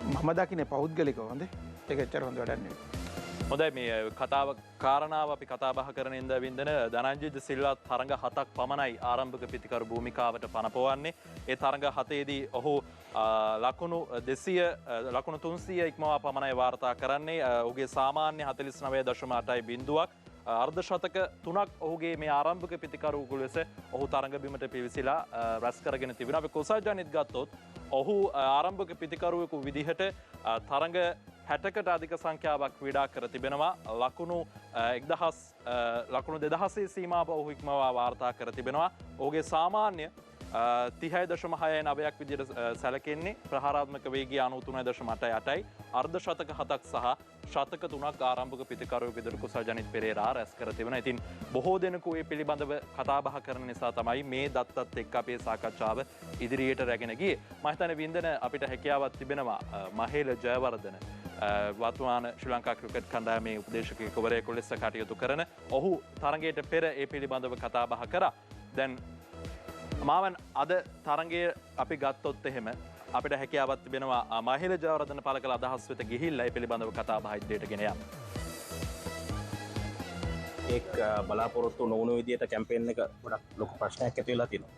මම දකින්නේ පෞද්ගලිකව හොඳේ. ඒක එච්චර හොඳ වැඩක් නෙවෙයි. හොඳයි මේ කතාව කාරණාව අපි කතා බහ කරන ඉඳ වින්දන ධනංජය සිල්වා තරඟ 7ක් පමණයි ආරම්භක පිතිකරු භූමිකාවට පනපවන්නේ. ඒ තරඟ 7ේදී ඔහු ලකුණු 200 ලකුණු 300 ඉක්මවා පමණයි වාර්තා කරන්නේ. ඔහුගේ සාමාන්‍ය 49.8යි බිඳුවක්. අර්ධ ශතක 3ක් ඔහුගේ මේ ආරම්භක පිතිකරුවෙකු ලෙස ඔහු තරඟ බිමට පිවිසිලා රැස් කරගෙන තිබෙනවා. අපි කුසල්ජනිත් ගත්තොත් ඔහු ආරම්භක පිතිකරුවෙකු විදිහට තරඟ 60කට අධික සංඛ්‍යාවක් ක්‍රීඩා කර තිබෙනවා. ලකුණු 2000 සීමාව ඔහු ඉක්මවා වාර්තා කර තිබෙනවා. ඔහුගේ සාමාන්‍ය 30.6 විදිහට සැලකෙන්නේ. ප්‍රහාරාත්මක වේගය 93.88යි. අර්ධ ශතක 7ක් සහ ශතක 3ක් ආරම්භක පිතිකරුවෙකු විදිහට කුසල්ජනිත් පෙරේරා රැස් කර තිබෙනවා. ඉතින් බොහෝ දෙනෙකු මේ පිළිබඳව කතා බහ කරන නිසා තමයි මේ දත්තත් එක්ක අපේ සාකච්ඡාව ඉදිරියට රැගෙන ගියේ. මම හිතන්නේ වින්දන අපිට හැකියාවක් තිබෙනවා මහේල ජයවර්ධන වර්තමාන ශ්‍රී ලංකා ක්‍රිකට් කණ්ඩායමේ උපදේශකයෙකුවරයෙකු ලෙස කටයුතු කරන ඔහු තරගයට පෙර ඒ පිළිබඳව කතා බහ කරා. දැන් මාවන් අද තරගය අපි ගත්තොත් එහෙම අපිට හැකියාවක් තිබෙනවා මහේල ජයවර්ධන පළ කළ අදහස් වෙත ගිහිල්ලා ඒ පිළිබඳව කතා බහ ඉදිරියට ගෙන යන්න. ඒක බලාපොරොත්තු නොවුණු විදිහට කැම්පේන් එක ගොඩක් ලොකු ප්‍රශ්නයක් ඇති වෙලා තියෙනවා.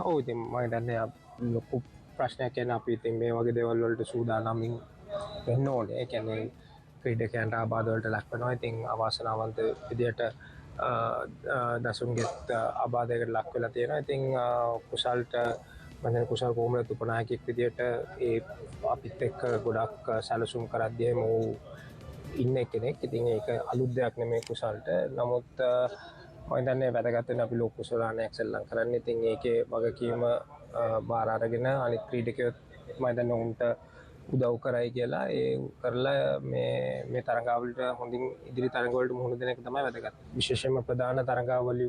ඔව් ඉතින් මම දන්නේ ලොකු ප්‍රශ්නයක් කියන්නේ අපි ඉතින් මේ වගේ දේවල් වලට සූදානම්ින් වෙන්න ඕනේ. ඒ කියන්නේ ක්‍රීඩකයන්ට ආබාධ වලට ලක් වෙනවා. ඉතින් අවාසනාවන්ත විදිහට දසුන්ගෙත් ආබාධයකට ලක් වෙලා තියෙනවා. ඉතින් කුසල්ට මම කුසල් කොහොමද උපනායකයෙක් විදිහට ඒ අපිත් එක්ක ගොඩක් සැලසුම් කරද්දී එහෙම ඌ ඉන්න කෙනෙක්. ඉතින් ඒක අලුත් දෙයක් නෙමෙයි කුසල්ට. නමුත් මම දන්නේ වැදගත් වෙන අපි ලෝක කුසලානයක් සෙල්ලම් කරන්නේ. ඉතින් ඒකේ වගකීම බාර අරගෙන අනිත් ක්‍රීඩකයෝ මම දන්නේ උන්ට උදව් කරයි කියලා ඒ කරලා මේ තරඟාවලට හොඳින් ඉදිරි තරඟවලට මුහුණ දෙන එක තමයි වැදගත්. විශේෂයෙන්ම ප්‍රධාන තරඟාවල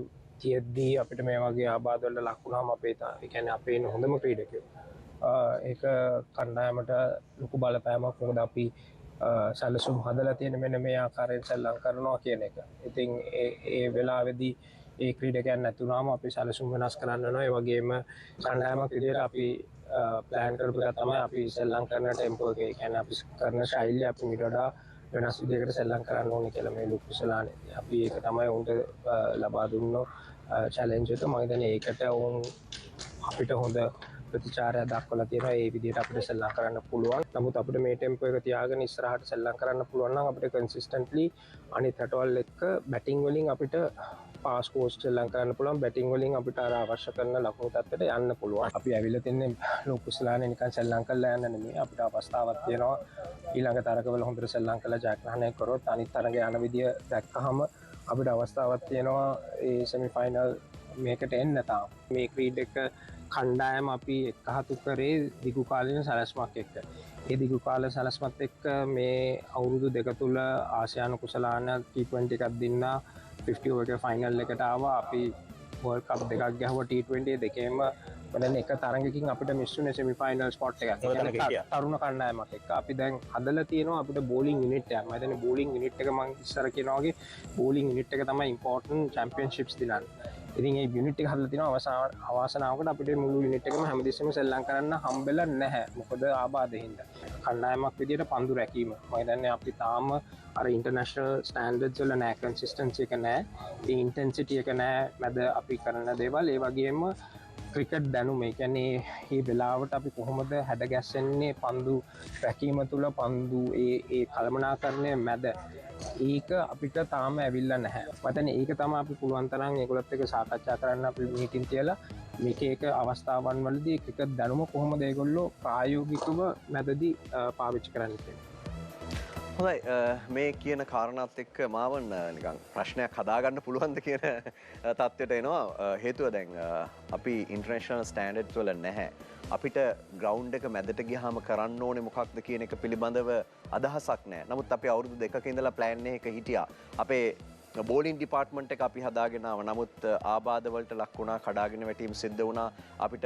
තියෙද්දී අපිට මේ වගේ ආබාධ වලට ලක් වුණාම ඒ කියන්නේ අපේ ඉන්න හොඳම ක්‍රීඩකයෝ ඒක කණ්ඩායමට ලොකු බලපෑමක්. මොකද අපි සැලසුම් හදලා තියෙන මෙන්න මේ ආකාරයෙන් සෙල්ලම් කරනවා කියන එක. ඉතින් ඒ වෙලාවේදී ඒ ක්‍රීඩකයන් නැතුණාම අපි සැලසුම් වෙනස් කරන්න වෙනවා. ඒ වගේම කණ්ඩායමක් විදිහට අපි ප්ලෑන් කරපු එක තමයි අපි සෙල්ලම් කරන ටෙම්පෝ එක. ඒ කියන්නේ අපි කරන ශෛලිය අපි ඊට වඩා වෙනස් විදිහකට සෙල්ලම් කරන්න ඕනේ කියලා මේ ලොකු කුසලානේ. අපි ඒක තමයි උන්ට ලබා දුන්නු චැලෙන්ජ් එක. මම හිතන්නේ ඒකට උන් අපිට හොඳ ප්‍රතිචාරය දක්වලා තියෙනවා. ඒ විදිහට අපිට සෙල්ලම් කරන්න පුළුවන්. නමුත් අපිට මේ ටෙම්පෝ එක තියාගෙන ඉස්සරහට සෙල්ලම් කරන්න පුළුවන් නම් අපිට කන්සිස්ටන්ට්ලි අනිත් රටවල් එක්ක බැටිං වලින් අපිට පාස් කෝස් සෙල්ලම් කරන්න පුළුවන්. බැටිං වලින් අපිට අර අවශ්‍ය කරන ලකුණු තත්ත්වයට යන්න පුළුවන්. අපි ඇවිල්ලා තින්නේ ලෝක කුසලානේ නිකන් සෙල්ලම් කරලා යන්න නෙමෙයි. අපිට අවස්ථාවක් තියෙනවා ඊළඟ තරගවල හොඳට සෙල්ලම් කරලා ජයග්‍රහණය කරොත් අනිත් තරග යන විදිය දැක්කහම අපිට අවස්ථාවක් තියෙනවා ඒ සෙමි ෆයිනල් මේකට එන්න තාම. මේ ක්‍රීඩක කණ්ඩායම අපි එක්කහතු කරේ දිගු කාලීන සැලැස්මක් එක්ක. ඒ දිගු කාල සැලැස්මත් එක්ක මේ අවුරුදු දෙක තුල ආසියානු කුසලාන T20 එකක් දින්නා 50 ඕවර් ෆයිනල් එකට ආවා. අපි වර්ල්ඩ් කප් දෙකක් ගැහුවා T20 දෙකේම. දැන් එක තරඟකින් අපිට මිස් වුණේ සෙමි ෆයිනල් ස්පොට් එකක්. තරුණ කණ්ඩායමක් එක්ක අපි දැන් හදලා තියෙනවා අපිට බෝලිං යුනිට් එකක්. මම හිතන්නේ බෝලිං යුනිට් එක මම ඉස්සර කියනවා වගේ බෝලිං යුනිට් එක තමයි ඉම්පෝටන්ට් චැම්පියන්ෂිප්ස් දිනන්නේ. ඉතින් මේ යුනිට් එක හදලා තියෙනවා අවසානාවකට අපිට මුළු යුනිට් එකම හැමදෙස්සෙම සෙල්ලම් කරන්න හම්බෙලා නැහැ. මොකද ආබාධයෙන් හින්දා. කණ්ඩායමක් විදියට පන්දු රැකීම. මම හිතන්නේ අපි තාම අර ඉන්ටර්නැෂනල් ස්ටෑන්ඩඩ්ස් වල නැහැ, කන්සිස්ටන්සි එක නැහැ, ඒ ඉන්ටෙන්සිටි එක නැහැ මැද අපි කරන දේවල්. ඒ වගේම ක්‍රිකට් දැනුම, ඒ කියන්නේ මේ වෙලාවට අපි කොහොමද හැඩ ගැස්සෙන්නේ පන්දු රැකීම තුල, පන්දු ඒ කළමනාකරණය මැද ඒක අපිට තාම ඇවිල්ලා නැහැ. මතන්නේ ඒක තමයි අපි පුළුවන් තරම් ඒගොල්ලොත් එක්ක සාකච්ඡා කරන්න අපි මීටින් තියලා මේක අවස්ථාවන් වලදී ක්‍රිකට් දැනුම කොහොමද ඒගොල්ලෝ ප්‍රායෝගිකව මැදදී පාවිච්චි කරන්නේ කියලා. හොඳයි මේ කියන කාරණාත් එක්ක මාවන් නිකන් ප්‍රශ්නයක් හදාගන්න පුළුවන්ද කියන තත්ත්වයට එනවා. හේතුව දැන් අපි ඉන්ටර්නැෂනල් ස්ටෑන්ඩඩ්ස් වල නැහැ. අපිට ග්‍රවුන්ඩ් එක මැදට ගියාම කරන්න ඕනේ මොකක්ද කියන එක පිළිබඳව අදහසක් නැහැ. නමුත් අපි අවුරුදු දෙකක ඉඳලා ප්ලෑන් එකක හිටියා. අපේ බෝලින් ඩිපාර්ට්මන්ට් එක අපි හදාගෙන ආවා. නමුත් ආබාධ වලට ලක් වුණා, කඩාගෙන වැටීම් සිද්ධ වුණා. අපිට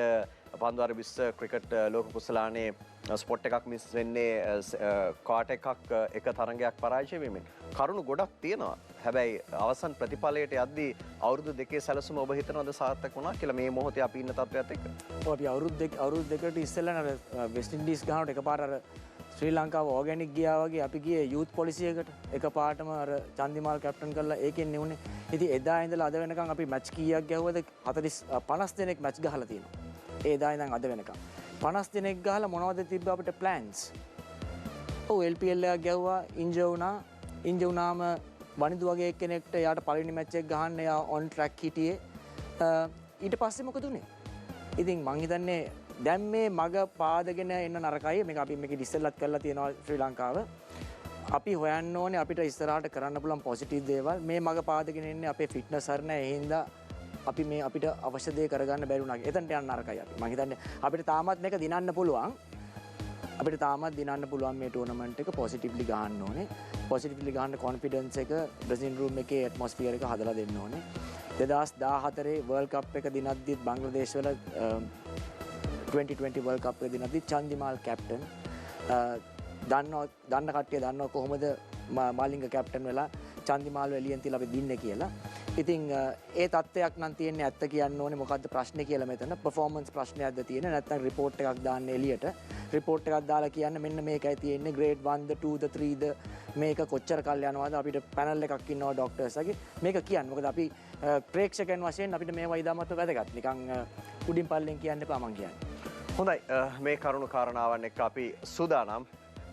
පන්දුවාර 20 ක්‍රිකට් ලෝක කුසලානේ ස්පොට් එකක් මිස් වෙන්නේ කාට් එකක් එක තරඟයක් පරාජය වෙමින්. කරුණු ගොඩක් තියෙනවා. හැබැයි අවසන් ප්‍රතිඵලයට යද්දී අවුරුදු දෙකේ සැලසුම ඔබ හිතනවද සාර්ථක වුණා කියලා මේ මොහොතේ අපි ඉන්න තත්ත්වයට එක්ක? ඔව් අපි අවුරුදු දෙකට ඉස්සෙල්ලා වෙස්ට් ඉන්ඩීස් ගහනට එකපාර අර ශ්‍රී ලංකාව ඕගැනික් ගියා වගේ අපි ගියේ යූත් පොලිසි එකට. එකපාරටම අර චන්දිමාල් කැප්ටන් කරලා ඒකෙන් නෙවුනේ. ඉතින් එදා ඉඳලා අද වෙනකන් අපි මැච් කීයක් ගැහුවද? 50 දෙනෙක් මැච් ගහලා තියෙනවා. ඒ එදා ඉඳන් අද වෙනකන්. 50 දිනක් ගහලා මොනවද තිබ්බ අපිට ප්ලෑන්ස්? ඔව් LPL එකක් ගැව්වා, ඉන්ජර් වුණාම වනිදු වගේ කෙනෙක්ට යාට පළවෙනි මැච් එක ගහන්න යා ඔන් ට්‍රැක් හිටියේ. ඊට පස්සේ මොකද උනේ? ඉතින් මං හිතන්නේ දැන් මේ මග පාදගෙන එන්න නරකයි. මේක අපි මේක ඉස්සෙල්ලත් කරලා තියෙනවා ශ්‍රී ලංකාව. අපි හොයන්න ඕනේ අපිට ඉස්සරහට කරන්න පුළුවන් පොසිටිව් දේවල්. මේ මග පාදගෙන ඉන්නේ අපේ ෆිට්නස් හර නැහැ. ඒ හින්දා අපි මේ අපිට අවශ්‍ය දේ කරගන්න බැරි වුණා. එතනට යන්න නරකයි අපි. මං හිතන්නේ අපිට තාමත් මේක දිනන්න පුළුවන්. අපිට තාමත් දිනන්න පුළුවන් මේ ටූර්නමන්ට් එක පොසිටිව්ලි ගහන්න ඕනේ. පොසිටිව්ලි ගහන්න කොන්ෆිඩන්ස් එක ඩ්‍රෙසින් රූම් එකේ ඇට්මොස්ෆියර් එක හදලා දෙන්න ඕනේ. 2014 වර්ල්ඩ් කප් එක දිනද්දිත් බංග්ලාදේශ වල 2020 වර්ල්ඩ් කප් එක දිනද්දිත් චන්දිමාල් කැප්ටන් දන්න කට්ටිය දන්නවා කොහොමද මාලිංග කැප්ටන් වෙලා චන්දිමාල් එළියෙන් තියලා අපි දින්නේ කියලා. ඉතින් ඒ තත්ත්වයක් නම් තියෙන්නේ ඇත්ත කියන්න ඕනේ මොකද්ද ප්‍රශ්නේ කියලා මෙතන performance ප්‍රශ්නයක්ද තියෙන්නේ නැත්නම් report එකක් දාන්න එළියට report එකක් දාලා කියන්න මෙන්න මේකයි තියෙන්නේ grade 1ද 2ද 3ද මේක කොච්චර කල් යනවාද අපිට පැනල් එකක් ඉන්නවා ડોක්ටර්ස්ගේ මේක කියන්න මොකද අපි ප්‍රේක්ෂකයන් වශයෙන් අපිට මේවා ඉදාමත් වැදගත් නිකන් උඩින් පල්ලෙන් කියන්න එපා මං කියන්නේ. හොඳයි මේ කරුණු කාරණාවන් එක්ක අපි සූදානම්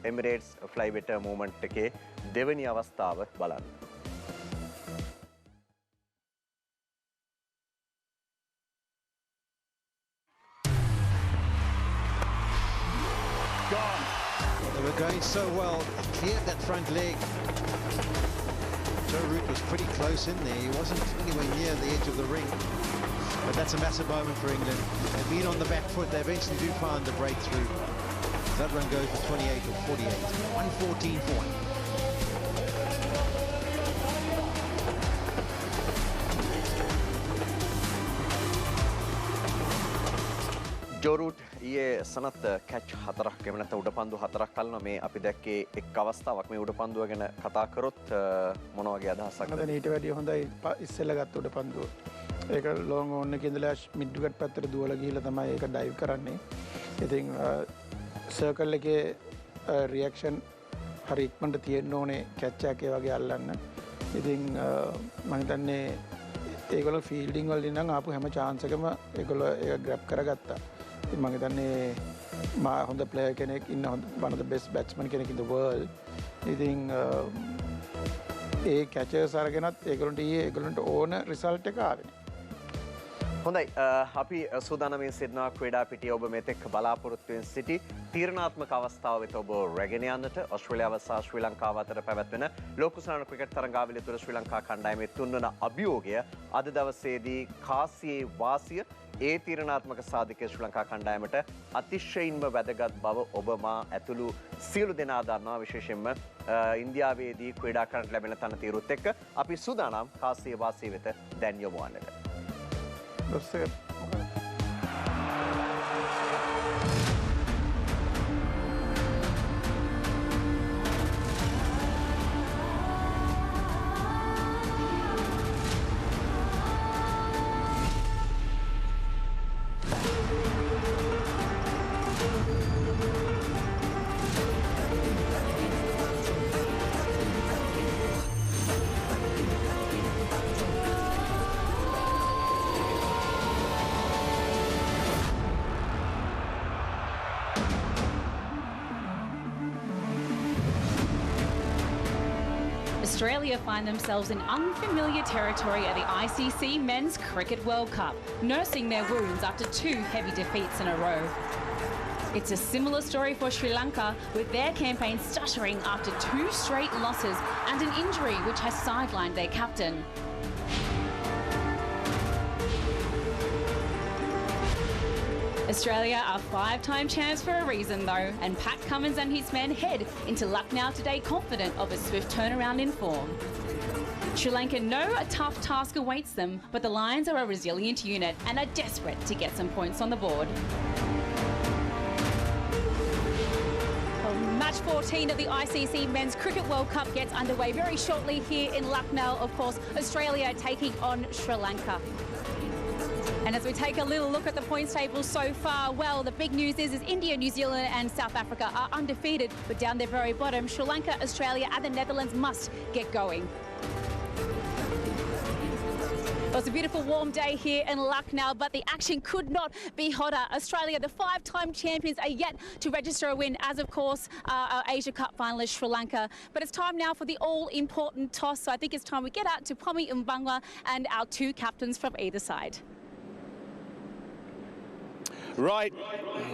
Emirates Fly Better movement එකේ දෙවෙනි අවස්ථාව බලන්න. They were going so well, cleared that front leg. Joe Root was pretty close in there. He wasn't anywhere near the edge of the ring. But that's a massive moment for England. They've been on the back foot. They eventually do find the breakthrough. That run goes for 28 or 48. 114 for one. ජෝරූට් ඊයේ Sanath catch 4ක් එමු නැත්නම් උඩපන්දු 4ක් කලනවා මේ අපි දැක්කේ එක් අවස්ථාවක් මේ උඩපන්දුව ගැන කතා කරොත් මොන වගේ අදහසක්ද? මම ඊට වැඩිය හොඳයි ඉස්සෙල්ලා ගත්ත උඩපන්දුව. ඒක ලොං ඕන් එකේ ඉඳලා මිඩ් විකට් පැත්තට දුවලා ගිහිල්ලා තමයි ඒක ඩයිව් කරන්නේ. ඉතින් සර්කල් එකේ රියැක්ෂන් හරි ඉක්මනට තියෙන්න ඕනේ කැච් එකේ වගේ අල්ලන්න. ඉතින් මම හිතන්නේ ඒගොල්ලෝ ෆීල්ඩින් වලින් නම් ආපු හැම chance එකම ඒගොල්ලෝ ඒක ග්‍රැබ් කරගත්තා. ඉතින් මම හිතන්නේ මා හොඳ ප්ලේයර් කෙනෙක් ඉන්න one of the best batsman කෙනෙක් in the world. ඉතින් ඒ කැචර්ස් අරගෙනත් ඒගොල්ලන්ට ඕන රිසල්ට් එක ආවේ. හොඳයි අපි සූදානමින් සිටිනවා ක්‍රීඩා පිටිය ඔබ මෙතෙක් බලාපොරොත්තුවෙන් සිටි තීරණාත්මක අවස්ථාව වෙත ඔබ රැගෙන යන්නට ඕස්ට්‍රේලියාව සහ ශ්‍රී ලංකාව අතර පැවැත්වෙන ලෝකසාන ක්‍රිකට් තරඟාවලිය තුළ ශ්‍රී ලංකා කණ්ඩායමේ තුන්වන අභියෝගය අද දවසේදී කාසියේ වාසිය ඒ තීරණාත්මක සාධකය ශ්‍රී ලංකා කණ්ඩායමට අතිශයින්ම වැදගත් බව ඔබ මා ඇතුළු සියලු දෙනා දන්නවා. විශේෂයෙන්ම ඉන්දියාවේදී ක්‍රීඩා කරන්නට ලැබෙන තනතිරුත් එක්ක අපි සූදානම් කාසියේ වාසිය වෙත දැන් යොමු වන්නට. Australia find themselves in unfamiliar territory at the ICC Men's Cricket World Cup, nursing their wounds after 2 heavy defeats in a row. It's a similar story for Sri Lanka, with their campaign stuttering after 2 straight losses and an injury which has sidelined their captain. Australia are 5-time champs for a reason though, and Pat Cummins and his men head into Lucknow today confident of a swift turnaround in form. Sri Lanka know a tough task awaits them, but the Lions are a resilient unit and are desperate to get some points on the board. Match 14 of the ICC Men's Cricket World Cup gets underway very shortly here in Lucknow. Of course, Australia taking on Sri Lanka. And as we take a little look at the points table so far, well, the big news is India, New Zealand and South Africa are undefeated, but down their very bottom, Sri Lanka, Australia and the Netherlands must get going. Well, it's a beautiful warm day here in Lucknow, but the action could not be hotter. Australia, the 5-time champions, are yet to register a win, as of course our Asia Cup finalist Sri Lanka. But it's time now for the all-important toss, so I think it's time we get out to Pommy Mbangwa and our two captains from either side. Right,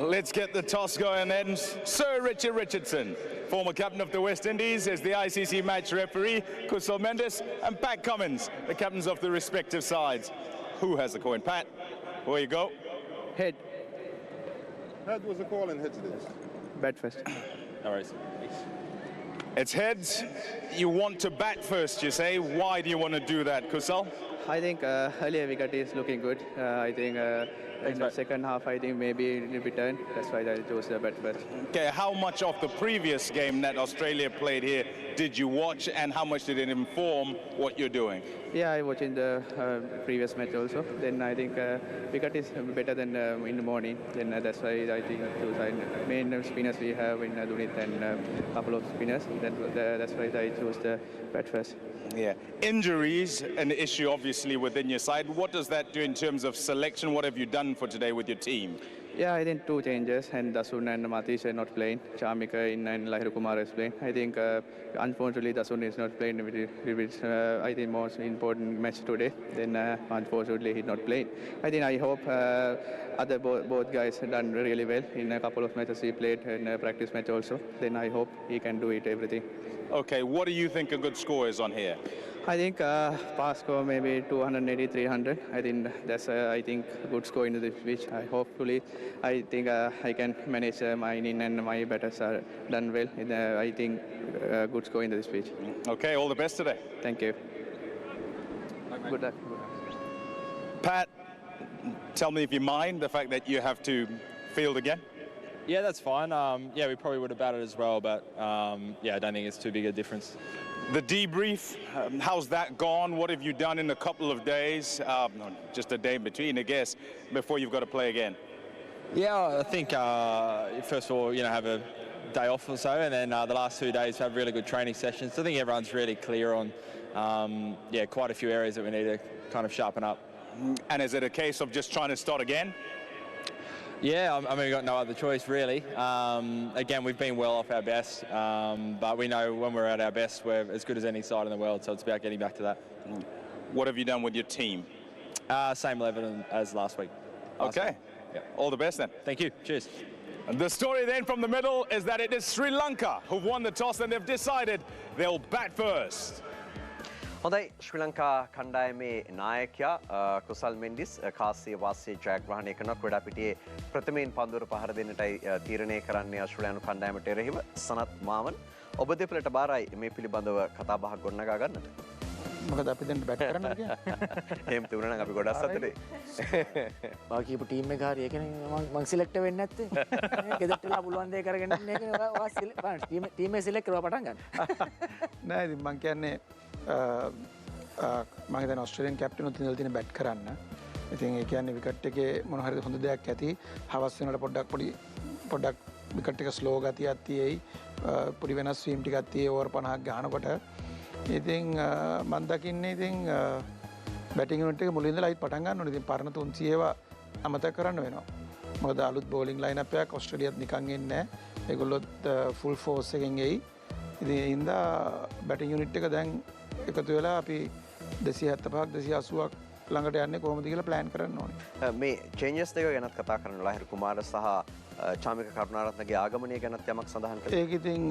let's get the toss going then. Sir Richard Richardson, former captain of the West Indies, is the ICC match referee. Kusal Mendes and Pat Cummins, the captains of the respective sides. Who has the coin? Pat, where you go? Head. Head was the call in heads it is. Bat first. No worries. It's heads. You want to bat first, you say. Why do you want to do that, Kusal? I think earlier wicket is looking good. I think in the second half, I think maybe it will be turned. That's why I chose the bat first. Okay, how much of the previous game that Australia played here did you watch, and how much did it inform what you're doing? Yeah, I watched in the previous match also. Then I think wicket is better than in the morning. Then that's why I think main spinners we have in Dunit and a couple of spinners. That's why I chose the bat first. Yeah. Injuries, an issue obviously within your side. What does that do in terms of selection? What have you done for today with your team? Yeah, I think two changes, and Dasun and Matish are not playing. Chamika and Lahir Kumar is playing. I think unfortunately Dasun is not playing, which I think most important match today. Then unfortunately he's not playing. I hope other both guys have done really well in a couple of matches he played in a practice match also. Then I hope he can do it everything. Okay, what do you think a good score is on here? I think pass score maybe 280, 300. I think that's a good score into this pitch. Hopefully, I think I can manage my in and my batters are done well. I think good score into this pitch. Okay, all the best today. Thank you. Good luck. Pat, tell me if you mind the fact that you have to field again. Yeah, that's fine. Yeah, we probably would have batted as well, but yeah, I don't think it's too big a difference. The debrief, how's that gone? What have you done in a couple of days? Just a day in between, I guess, before you've got to play again. Yeah, I think first of all, have a day off or so, and then the last 2 days have really good training sessions. So I think everyone's really clear on, yeah, quite a few areas that we need to kind of sharpen up. And is it a case of just trying to start again? Yeah, I mean, we've got no other choice, really. Again, we've been well off our best, but we know when we're at our best, we're as good as any side in the world, so it's about getting back to that. What have you done with your team? Same level as last week. Okay. Yeah. All the best then. Thank you. Cheers. The story then from the middle is that it is Sri Lanka who've won the toss and they've decided they'll bat first. හොඳයි ශ්‍රී ලංකා කණ්ඩායමේ නායකයා කුසල් මෙන්ඩිස් කාසිය වාසිය ජයග්‍රහණය කරන ක්‍රීඩා පිටියේ ප්‍රථමයෙන් පන්දුර පහර දෙන්නටයි තීරණය කරන්නේ ආස්ට්‍රේලියානු කණ්ඩායමට එරෙහිව සනත් මාවන් ඔබ දෙපළට බාරයි මේ පිළිබඳව කතා බහක් ගොඩනගා ගන්නට. මොකද අපි දැන් බැට් කරන්නද කියන්නේ? එහෙම තිබුණා නම් අපි ගොඩක් සතුටුයි. මම කියපු ටීම් එක හරි ඒකනේ මං සිලෙක්ට් වෙන්නේ නැත්තේ. ගෙදරට වෙලා පුළුවන් දේ කරගෙන ඉන්න එකනේ ඔයා සිලෙක්ට් බලන්න ටීම් එක සිලෙක්ට් කරලා පටන් ගන්න. නෑ ඉතින් මං කියන්නේ මම හිතන්නේ ඔස්ට්‍රේලියානු කැප්ටන් උත් ඉඳලා තියෙන බැට් කරන්න. ඉතින් ඒ කියන්නේ විකට් එකේ මොන හරි හොඳ දෙයක් ඇති. හවස් වෙනකොට පොඩ්ඩක් විකට් එක ස්ලෝ ගතියක් තියෙයි. පොඩි වෙනස් වීම් ටිකක් තියෙයි ඕවර් 50ක් ගහනකොට. ඉතින් මම දකින්නේ ඉතින් බැටිං යුනිට් එක මුලින් ඉඳලා අයිත් පටන් ගන්න ඕනේ. ඉතින් පරණ 300 ඒවා අමතක කරන්න වෙනවා. මොකද අලුත් බෝලිං ලයින් අප් එකක් ඔස්ට්‍රේලියාත් නිකන් එන්නේ නැහැ. ඒගොල්ලොත් ෆුල් ෆෝස් එකෙන් එයි. ඉතින් ඒ හින්දා බැටිං යුනිට් එක දැන් එකතු වෙලා අපි 275ක් 280ක් ළඟට යන්නේ කොහොමද කියලා ප්ලෑන් කරන්න ඕනේ. මේ චේන්ජස් දෙක ගැනත් කතා කරන්න ලහිර කුමාර සහ චාමික කරුණාරත්නගේ ආගමනය ගැනත් යමක් සඳහන් කළා. ඒක ඉතින්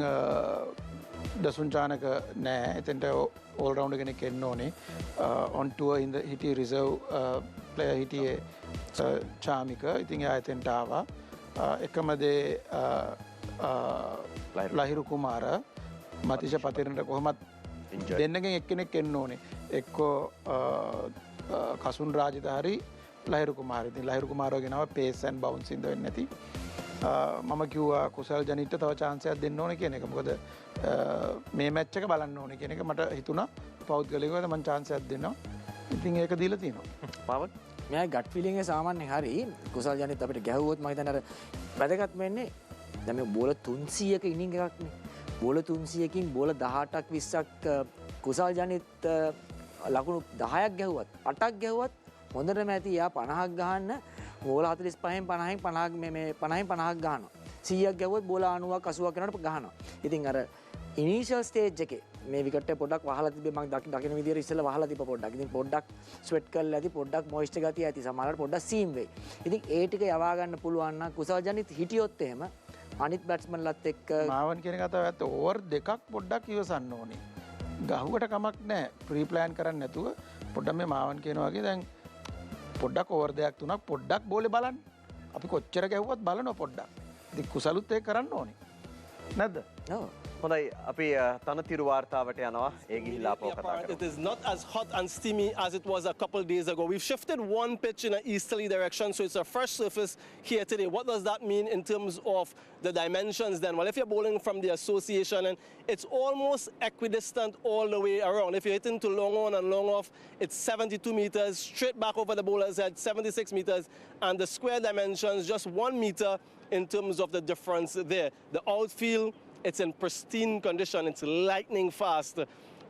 දසුන් චානක නෑ. එතෙන්ට ඕල් රවුන්ඩර් කෙනෙක් එන්න ඕනේ. ඔන් ටුවර් හිටියේ රිසර්ව් ප්ලේයර් හිටියේ චාමික. ඉතින් එයා එතෙන්ට ආවා. එකම දේ ලහිරු කුමාර මතිෂ පතිරණට කොහොමත් දෙන්නගෙන් එක්කෙනෙක් එන්න ඕනේ. එක්කෝ කසුන් රාජිත හරි ලහිරු කුමාර. ඉතින් ලහිරු කුමාරව ගෙනාව පේස් ඇන්ඩ් බවුන්ස් ඉඳ වෙන්නේ නැති. මම කිව්වා කුසල් ජනිත්ට තව chance එකක් දෙන්න ඕනේ කියන එක. මොකද මේ මැච් එක බලන්න ඕනේ කියන එක මට හිතුණා. පෞද්ගලිකව මම chance එකක් දෙනවා. ඉතින් ඒක දීලා තියෙනවා. පාවන් මෙයා ගට් ෆීලිං එක සාමාන්‍යයෙන් හරි. කුසල් ජනිත් අපිට ගැහුවොත් මම හිතන්නේ අර වැදගත් වෙන්නේ දැන් මේ බෝල 300ක ඉනිං එකක්නේ. බෝල 300කින් බෝල 18ක් 20ක් කුසල් ජනිත් ලකුණු 10ක් ගැහුවත් 8ක් ගැහුවත් හොඳටම ඇති යා 50ක් ගහන්න බෝල 45න් 50න් 50 මේ 50න් 50ක් ගහනවා 100ක් ගැහුවොත් බෝල 90ක් 80ක් යනකොට ගහනවා. ඉතින් අර ඉනිෂියල් ස්ටේජ් එකේ මේ විකට් එක පොඩ්ඩක් වහලා තිබ්බේ මම දකින විදියට ඉස්සෙල්ලා වහලා තිබ්බ පොඩ්ඩක්. ඉතින් පොඩ්ඩක් ස්වෙට් කරලා ඇති පොඩ්ඩක් මොයිස්චර් ගතිය ඇති සමහරවිට පොඩ්ඩක් සීම් වෙයි. ඉතින් ඒ ටික යවා ගන්න පුළුවන් නම් කුසල් ජනිත් හිටියොත් එහෙම අනිත් බැට්ස්මන්ලත් එක්ක මාවන් කියන කතාව ඇත්ත ඕවර් දෙකක් පොඩ්ඩක් ඉවසන්න ඕනේ. ගහුවට කමක් නැහැ. ප්‍රී ප්ලෑන් කරන්නේ නැතුව පොඩ්ඩක් මේ මාවන් කියනවා වගේ දැන් පොඩ්ඩක් ඕවර් දෙකක් තුනක් පොඩ්ඩක් බෝලේ බලන්න. අපි කොච්චර ගැහුවත් බලනවා පොඩ්ඩක්. ඉතින් කුසලුත් ඒක කරන්න ඕනේ. නැද්ද? ඔව්. හොඳයි අපි තනතිරු වාර්තාවට යනවා ඒ ගිහිල්ලා අපව කතා කරමු. It is not as hot and steamy as it was a couple days ago. We've shifted one pitch in an easterly direction, so it's a fresh surface here today. What does that mean in terms of the dimensions then? Well, if you're bowling from the association, and it's almost equidistant all the way around. If you're hitting to long on and long off, it's 72 meters, straight back over the bowler's head, 76 meters, and the square dimensions, just 1 meter in terms of the difference there. The outfield, it's in pristine condition. It's lightning fast.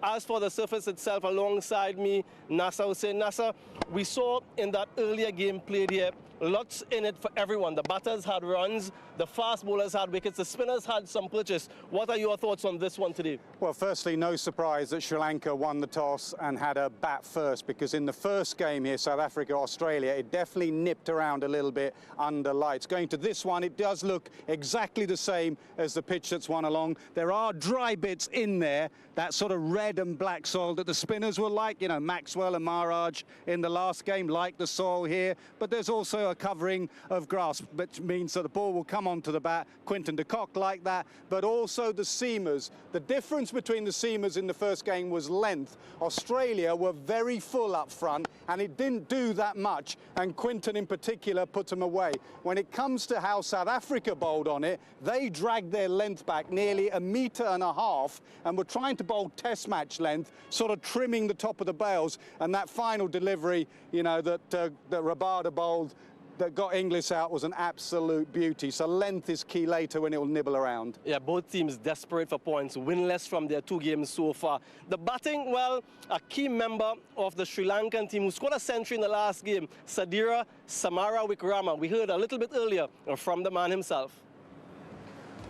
As for the surface itself, alongside me, Nasser Hussain. Nasser, we saw in that earlier game played here, lots in it for everyone. The batters had runs, the fast bowlers had wickets, the spinners had some pitches. What are your thoughts on this one today? Well, firstly, no surprise that Sri Lanka won the toss and had a bat first, because in the first game here, South Africa, Australia, it definitely nipped around a little bit under lights. Going to this one, it does look exactly the same as the pitch that's won along. There are dry bits in there, that sort of red and black soil that the spinners were like, you know, Maxwell and Maharaj in the last game, like the soil here, but there's also a covering of grass, which means that the ball will come onto the bat. Quinton de Kock like that, but also the seamers. The difference between the seamers in the first game was length. Australia were very full up front, and it didn't do that much, and Quinton in particular put them away. When it comes to how South Africa bowled on it, they dragged their length back nearly 1.5 meters and were trying to bowl test match length, sort of trimming the top of the bails, and that final delivery, you know, that Rabada bowled that got Inglis out was an absolute beauty. So length is key later when it will nibble around. Yeah, both teams desperate for points, winless from their 2 games so far. The batting, well, a key member of the Sri Lankan team who scored a century in the last game, Sadira Samara Wickrama. We heard a little bit earlier from the man himself.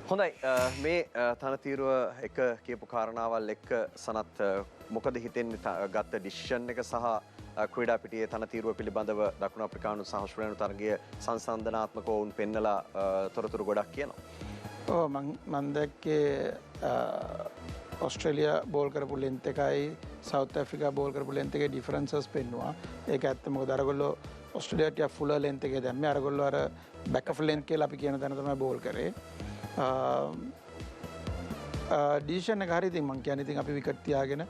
හොඳයි මේ තනතිරුව එක කියපු කාරණාවල් එක්ක සනත් මොකද හිතෙන්නේ ගත්ත decision එක සහ ක්‍රීඩා පිටියේ තනතිරුව පිළිබඳව දකුණු අප්‍රිකානු සහ ශ්‍රේණු තරගයේ සංසන්දනාත්මකව වුන් පෙන්නලා තොරතුරු ගොඩක් කියනවා. ඔව් මම දැක්කේ ඔස්ට්‍රේලියා බෝල් කරපු ලෙන්ත් එකයි සවුත් ඇෆ්‍රිකා බෝල් කරපු ලෙන්ත් එකේ ඩිෆරන්සස් පෙන්නවා. ඒක ඇත්ත මොකද අරගොල්ලෝ ඔස්ට්‍රේලියාට ෆුල් ලෙන්ත් එකේ දැම්මේ අරගොල්ලෝ අර බැක් ඔෆ් ලෙන්ත් කියලා අපි කියන තැන තමයි බෝල් කරේ. ඩිසිෂන් එක හරි ඉතින් මං කියන්නේ ඉතින් අපි විකට් තියාගෙන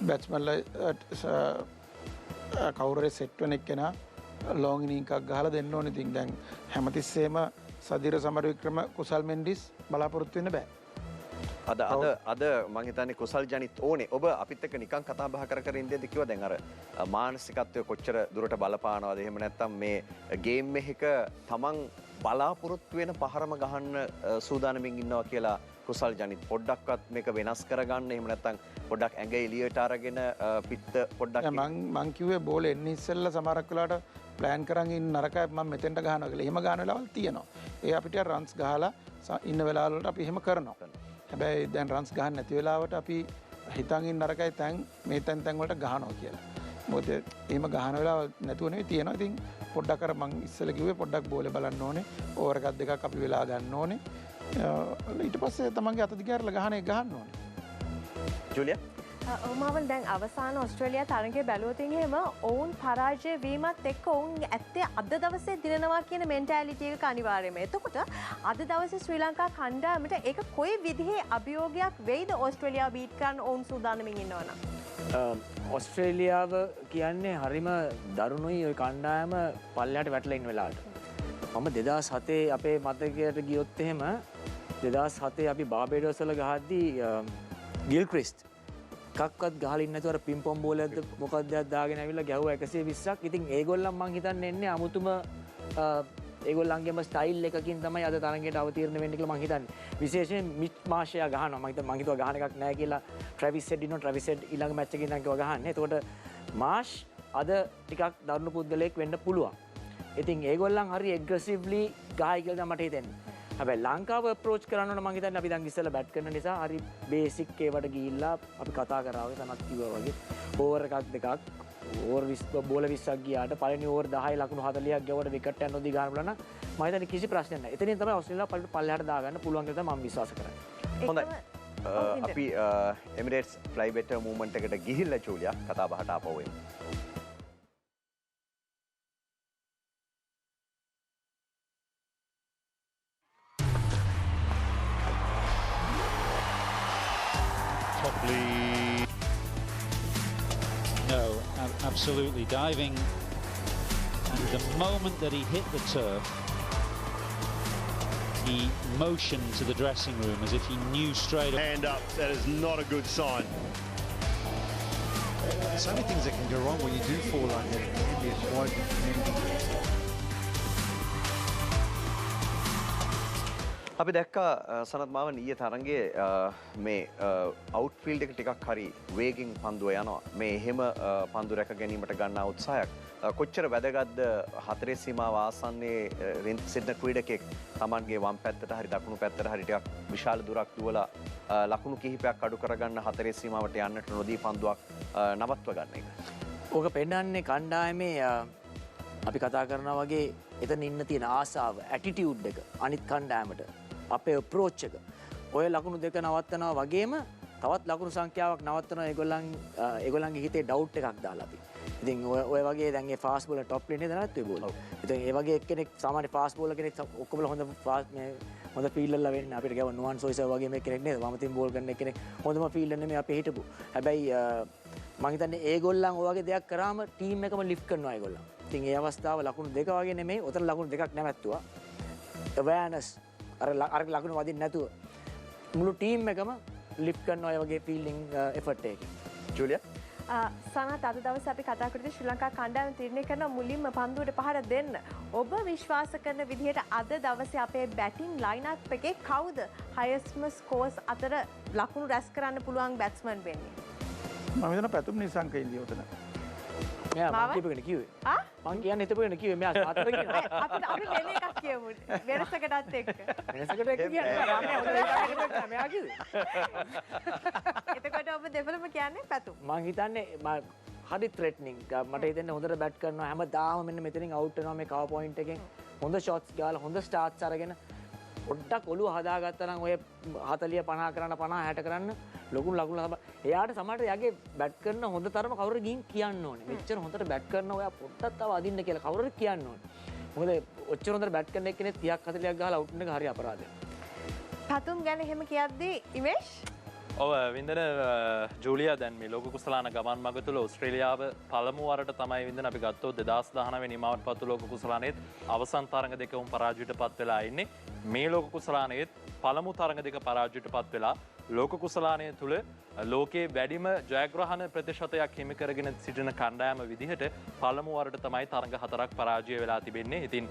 බැට්ස්මන්ලා කවුරුරේ සෙට් වෙන එක්කෙනා ලොං ඉනින්ග් එකක් ගහලා දෙන්න ඕනේ. ඉතින් දැන් හැමතිස්සෙම සදිර සමරවික්‍රම කුසල් මෙන්ඩිස් බලාපොරොත්තු වෙන්න බෑ. අද මං හිතන්නේ කුසල් ජනිත් ඕනේ. ඔබ අපිත් එක්ක නිකන් කතා බහ කර ඉඳිද්දි කිව්වා දැන් අර මානසිකත්වය කොච්චර දුරට බලපානවද එහෙම නැත්නම් මේ ගේම් එකක තමන් බලාපොරොත්තු වෙන පහරම ගහන්න සූදානමින් ඉන්නවා කියලා කුසල් ජනිත් පොඩ්ඩක්වත් මේක වෙනස් කරගන්න එහෙම නැත්නම් පොඩ්ඩක් ඇඟ එළියට අරගෙන පිත්ත පොඩ්ඩක් මං කිව්වේ බෝල එන්නේ ඉස්සෙල්ලා සමහරක් වෙලාවට ප්ලෑන් කරන් ඉන්න නරකයි මම මෙතෙන්ට ගහනවා කියලා. එහෙම ගහන වෙලාවල් තියෙනවා. ඒ අපිට රන්ස් ගහලා ඉන්න වෙලාවල් වලට අපි එහෙම කරනවා. හැබැයි දැන් රන්ස් ගහන්න නැති වෙලාවට අපි හිතන් ඉන්න නරකයි තැන් මේ තැන් වලට ගහනවා කියලා. මොකද එහෙම ගහන වෙලාව නැතුව නෙවෙයි තියෙනවා. ඉතින් පොඩ්ඩක් අර මං ඉස්සෙල්ලා කිව්වේ පොඩ්ඩක් බෝලේ බලන්න ඕනේ. ඕවර් එකක් දෙකක් අපි වෙලා ගන්න ඕනේ. ඊට පස්සේ තමන්ගේ අත දිග ඇරලා ගහන එක ගහන්න ඕනේ. ජුලියා ඔමාවල් දැන් අවසාන ඔස්ට්‍රේලියා තරගයේ බැලුවොතින් එහෙම ඔවුන් පරාජය වීමත් එක්ක ඔවුන් ඇත්තේ අද දවසේ දිනනවා කියන මෙන්ටැලිටි එක අනිවාර්යයෙන්ම. එතකොට අද දවසේ ශ්‍රී ලංකා කණ්ඩායමට ඒක කොයි විදිහේ අභියෝගයක් වෙයිද ඔස්ට්‍රේලියාව බීට් කරන්න ඔවුන් සූදානමින් ඉන්නවනම්? ඔස්ට්‍රේලියාව කියන්නේ හරිම දරුණුයි ওই කණ්ඩායම පල්ලෙහාට වැටලා ඉන්න වෙලාවට. මම 2007 අපේ මතකයට ගියොත් එහෙම 2007 අපි බාබේඩෝස් වල ගහද්දී ගිල්ක්‍රිස්ට් එකක්වත් ගහලා ඉන්නේ නැතුව අර පිම්පොම් බෝලයක්ද මොකක්ද දාගෙන ඇවිල්ලා ගැහුවා 120ක්. ඉතින් ඒගොල්ලන් මං හිතන්නේ එන්නේ අමුතුම ඒගොල්ලන්ගේම ස්ටයිල් එකකින් තමයි අද තරගයට අවතීර්ණ වෙන්න කියලා මම හිතන්නේ. විශේෂයෙන් මිච් මාෂයා ගහනවා. මම හිතුවා ගහන එකක් නැහැ කියලා. ට්‍රැවිස් හෙඩ් ඉන්නවා. ට්‍රැවිස් හෙඩ් ඊළඟ මැච් එකේ ඉඳන් කිව්වා ගහන්නේ. එතකොට මාෂ් අද ටිකක් දරුණු පුද්ගලයෙක් වෙන්න පුළුවන්. ඉතින් ඒගොල්ලන් හරි ඇග්‍රෙසිව්ලි ගහයි කියලා මට හිතෙන්නේ. හැබැයි ලංකාව අප්‍රෝච් කරන්න ඕන මම හිතන්නේ අපි දැන් ඉස්සෙල්ලා බැට් කරන නිසා හරි බේසික් ඒවට ගිහිල්ලා අපි කතා කරා වගේ තනත් කිව්වා වගේ ඕවර් එකක් දෙකක් ඕවර් 20 බෝල 20ක් ගියාට පළවෙනි ඕවර් 10 ලකුණු 40ක් ගියවට විකට් යන නොදී ගන්න බලන්න මම හිතන්නේ කිසි ප්‍රශ්නයක් නැහැ. එතනින් තමයි ඔස්ට්‍රේලියාව පල්ලෙහාට දාගන්න පුළුවන් කියලා මම විශ්වාස කරන්නේ. හොඳයි. අපි එමිරේට්ස් ෆ්ලයි බෙටර් මූව්මන්ට් එකට ගිහිල්ලා ජූලියා කතා බහට ආපහු එමු. No, absolutely diving, and the moment that he hit the turf, he motioned to the dressing room as if he knew straight up. Hand up, that is not a good sign. So many things that can go wrong when you do fall like that. It can be quite අපි දැක්කා සනත් මාව ඊයේ තරඟයේ මේ අවුට්ෆීල්ඩ් එක ටිකක් හරි වේගෙන් පන්දුව යනවා. මේ එහෙම පන්දු රැක ගැනීමට ගන්නා උත්සාහයක් කොච්චර වැදගත්ද හතරේ සීමාව ආසන්නයේ සිටින ක්‍රීඩකෙක් Tamanගේ වම් පැත්තට හරි දකුණු පැත්තට හරි ටිකක් විශාල දුරක් දුවලා ලකුණු කිහිපයක් අඩු කරගන්න හතරේ සීමාවට යන්නට නොදී පන්දුවක් නවත්ව ගන්න එක. ඕක පෙන්නන්නේ කණ්ඩායමේ අපි කතා කරනවා වගේ එතන ඉන්න තියෙන ආසාව, ඇටිටියුඩ් එක අනිත් කණ්ඩායමට අපේ අප්‍රෝච් එක. ඔය ලකුණු දෙක නවත්තනවා වගේම තවත් ලකුණු සංඛ්‍යාවක් නවත්තනවා ඒගොල්ලන්ගේ හිතේ ඩවුට් එකක් දාලා අපි. ඉතින් ඔය වගේ දැන් ඒ ෆාස්ට් බෝලර් টොප් ලේනේ දානත් ඔය බෝල. ඉතින් ඒ වගේ කෙනෙක් සාමාන්‍ය ෆාස්ට් බෝලර් කෙනෙක් ඔක්කොම හොඳ ෆාස්ට් මේ හොඳ ෆීල්ඩර්ලා වෙන්නේ අපිට ගව නුවන් සොයිසර් වගේ මේ කෙනෙක් නේද? වමතින් බෝල් කරන කෙනෙක් හොඳම ෆීල්ඩර් නෙමෙයි අපි හිටපු. හැබැයි මම හිතන්නේ ඒගොල්ලන් ඔය වගේ දෙයක් කරාම ටීම් එකම ලිෆ්ට් කරනවා ඒගොල්ලන්. ඉතින් ඒ අවස්ථාව ලකුණු දෙක වගේ නෙමෙයි. උතන ලකුණු දෙකක් නැවැත්තුවා. අවෑනස් අර ලකුණු වදින්න නැතුව මුළු ටීම් එකම ලිෆ්ට් කරනවා ඔය වගේ ෆීල්ඩින් එෆර්ට් එකකින්. ජූලියා සනත් අද දවසේ අපි කතා කරද්දී ශ්‍රී ලංකා කණ්ඩායම තීරණය කරන මුලින්ම පන්දුවට පහර දෙන්න. ඔබ විශ්වාස කරන විදිහට අද දවසේ අපේ බැටිං ලයින්අප් එකේ කවුද හයස්ට්ම ස්කෝර්ස් අතර ලකුණු රැස් කරන්න පුළුවන් බැට්ස්මන් වෙන්නේ? මම හිතනවා පැතුම් නිසංක ඉන්දිය උතන. මෙයා මං කියපගෙන කිව්වේ. මං කියන්නේ හිතපගෙන කිව්වේ මෙයා හතර කියනවා. අපි වෙන එකක් කියමු. වෙනසකටත් එක්ක. වෙනසකට එක්ක කියන්නේ රාමයා හොඳ දෙයක් මෙයා කිව්වේ. එතකොට ඔබ දෙවලම කියන්නේ පැතුම්. මං හිතන්නේ හරි ත්‍රෙට්නින් මට හිතෙන්නේ හොඳට බැට් කරනවා හැමදාම මෙන්න මෙතනින් අවුට් වෙනවා මේ කවර් පොයින්ට් එකෙන් හොඳ ෂොට්ස් ගාලා හොඳ ස්ටාර්ට්ස් අරගෙන පොඩ්ඩක් ඔළුව හදාගත්තා නම් ඔය 40 50 කරන්න 50 60 කරන්න ලොකු ලකුණු තමයි. එයාට සමහරට යාගේ බැට් කරන හොඳ තරම කවුරු ගින් කියන්න ඕනේ. මෙච්චර හොඳට බැට් කරන ඔයා පොඩ්ඩක් තව අදින්න කියලා කවුරුත් කියන්න ඕනේ. මොකද ඔච්චර හොඳට බැට් කරන එක්කෙනෙක් 30ක් 40ක් ගහලා අවුට් වෙන එක හරි අපරාධයක්. පැතුම් ගැන එහෙම කියද්දී ඉමේෂ් ඔව විඳන ජූලියා දැන් මේ ලෝක කුසලාන ගමන් මඟ තුළ ඔස්ට්‍රේලියාව පළමු වරට තමයි විඳින අපි ගත්තොත් 2019 වෙනි නිමාවට පත්තු ලෝක කුසලානයේත් අවසන් තරඟ දෙකම පරාජයට පත් වෙලා ඉන්නේ. මේ ලෝක කුසලානයේත් පළමු තරඟ දෙක පරාජයට පත් වෙලා ලෝක කුසලානය තුළ ලෝකයේ වැඩිම ජයග්‍රහණ ප්‍රතිශතයක් හිමි කරගෙන සිටින කණ්ඩායම විදිහට පළමු වරට තමයි තරඟ 4ක් පරාජය වෙලා තිබෙන්නේ. ඉතින්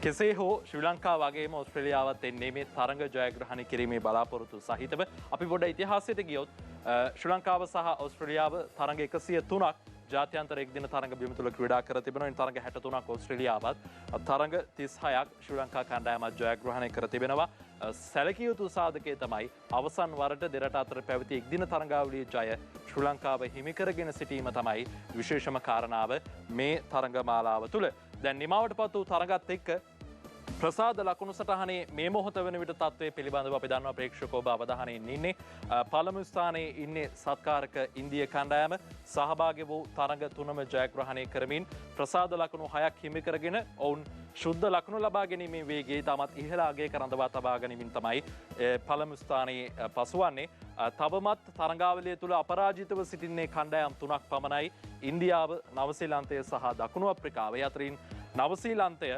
කෙසේ හෝ ශ්‍රී ලංකාව වගේම ඔස්ට්‍රේලියාවත් එන්නේ මේ තරඟ ජයග්‍රහණය කිරීමේ බලාපොරොත්තු සහිතව. අපි පොඩ ඉතිහාසයට ගියොත් ශ්‍රී ලංකාව සහ ඔස්ට්‍රේලියාව තරඟ 103ක් ජාත්‍යන්තර එක්දින තරඟ බිම තුළ ක්‍රීඩා කර තිබෙනවා. ඉන් තරඟ 63ක් ඔස්ට්‍රේලියාවත් තරඟ 36ක් ශ්‍රී ලංකා කණ්ඩායමත් ජයග්‍රහණය කර තිබෙනවා. සැලකිය යුතු සාධකය තමයි අවසන් වරට දෙරට අතර පැවති එක්දින තරඟාවලියේ ජය ශ්‍රී ලංකාව හිමි කරගෙන සිටීම තමයි විශේෂම කාරණාව මේ තරඟ මාලාව තුළ. දැන් නිමාවට පත් වූ තරඟත් එක්ක ප්‍රසාද ලකුණු සටහනේ මේ මොහොත වන විට තත්ත්වය පිළිබඳව අපි දන්නවා ප්‍රේක්ෂකව ඔබ අවධානයෙන් ඉන්නේ. පළමු ස්ථානයේ ඉන්නේ සත්කාරක ඉන්දිය කණ්ඩායම සහභාගී වූ තරඟ තුනම ජයග්‍රහණය කරමින් ප්‍රසාද ලකුණු 6ක් හිමි කරගෙන ඔවුන් ශුද්ධ ලකුණු ලබා ගැනීමේ වේගය තමත් ඉහළ අගයක රඳවා තබා ගැනීමෙන් තමයි පළමු ස්ථානයේ පසුවන්නේ. තවමත් තරඟාවලිය තුළ අපරාජිතව සිටින්නේ කණ්ඩායම් 3ක් පමණයි. ඉන්දියාව, නවසීලන්තය සහ දකුණු අප්‍රිකාව. අතරින් නවසීලන්තය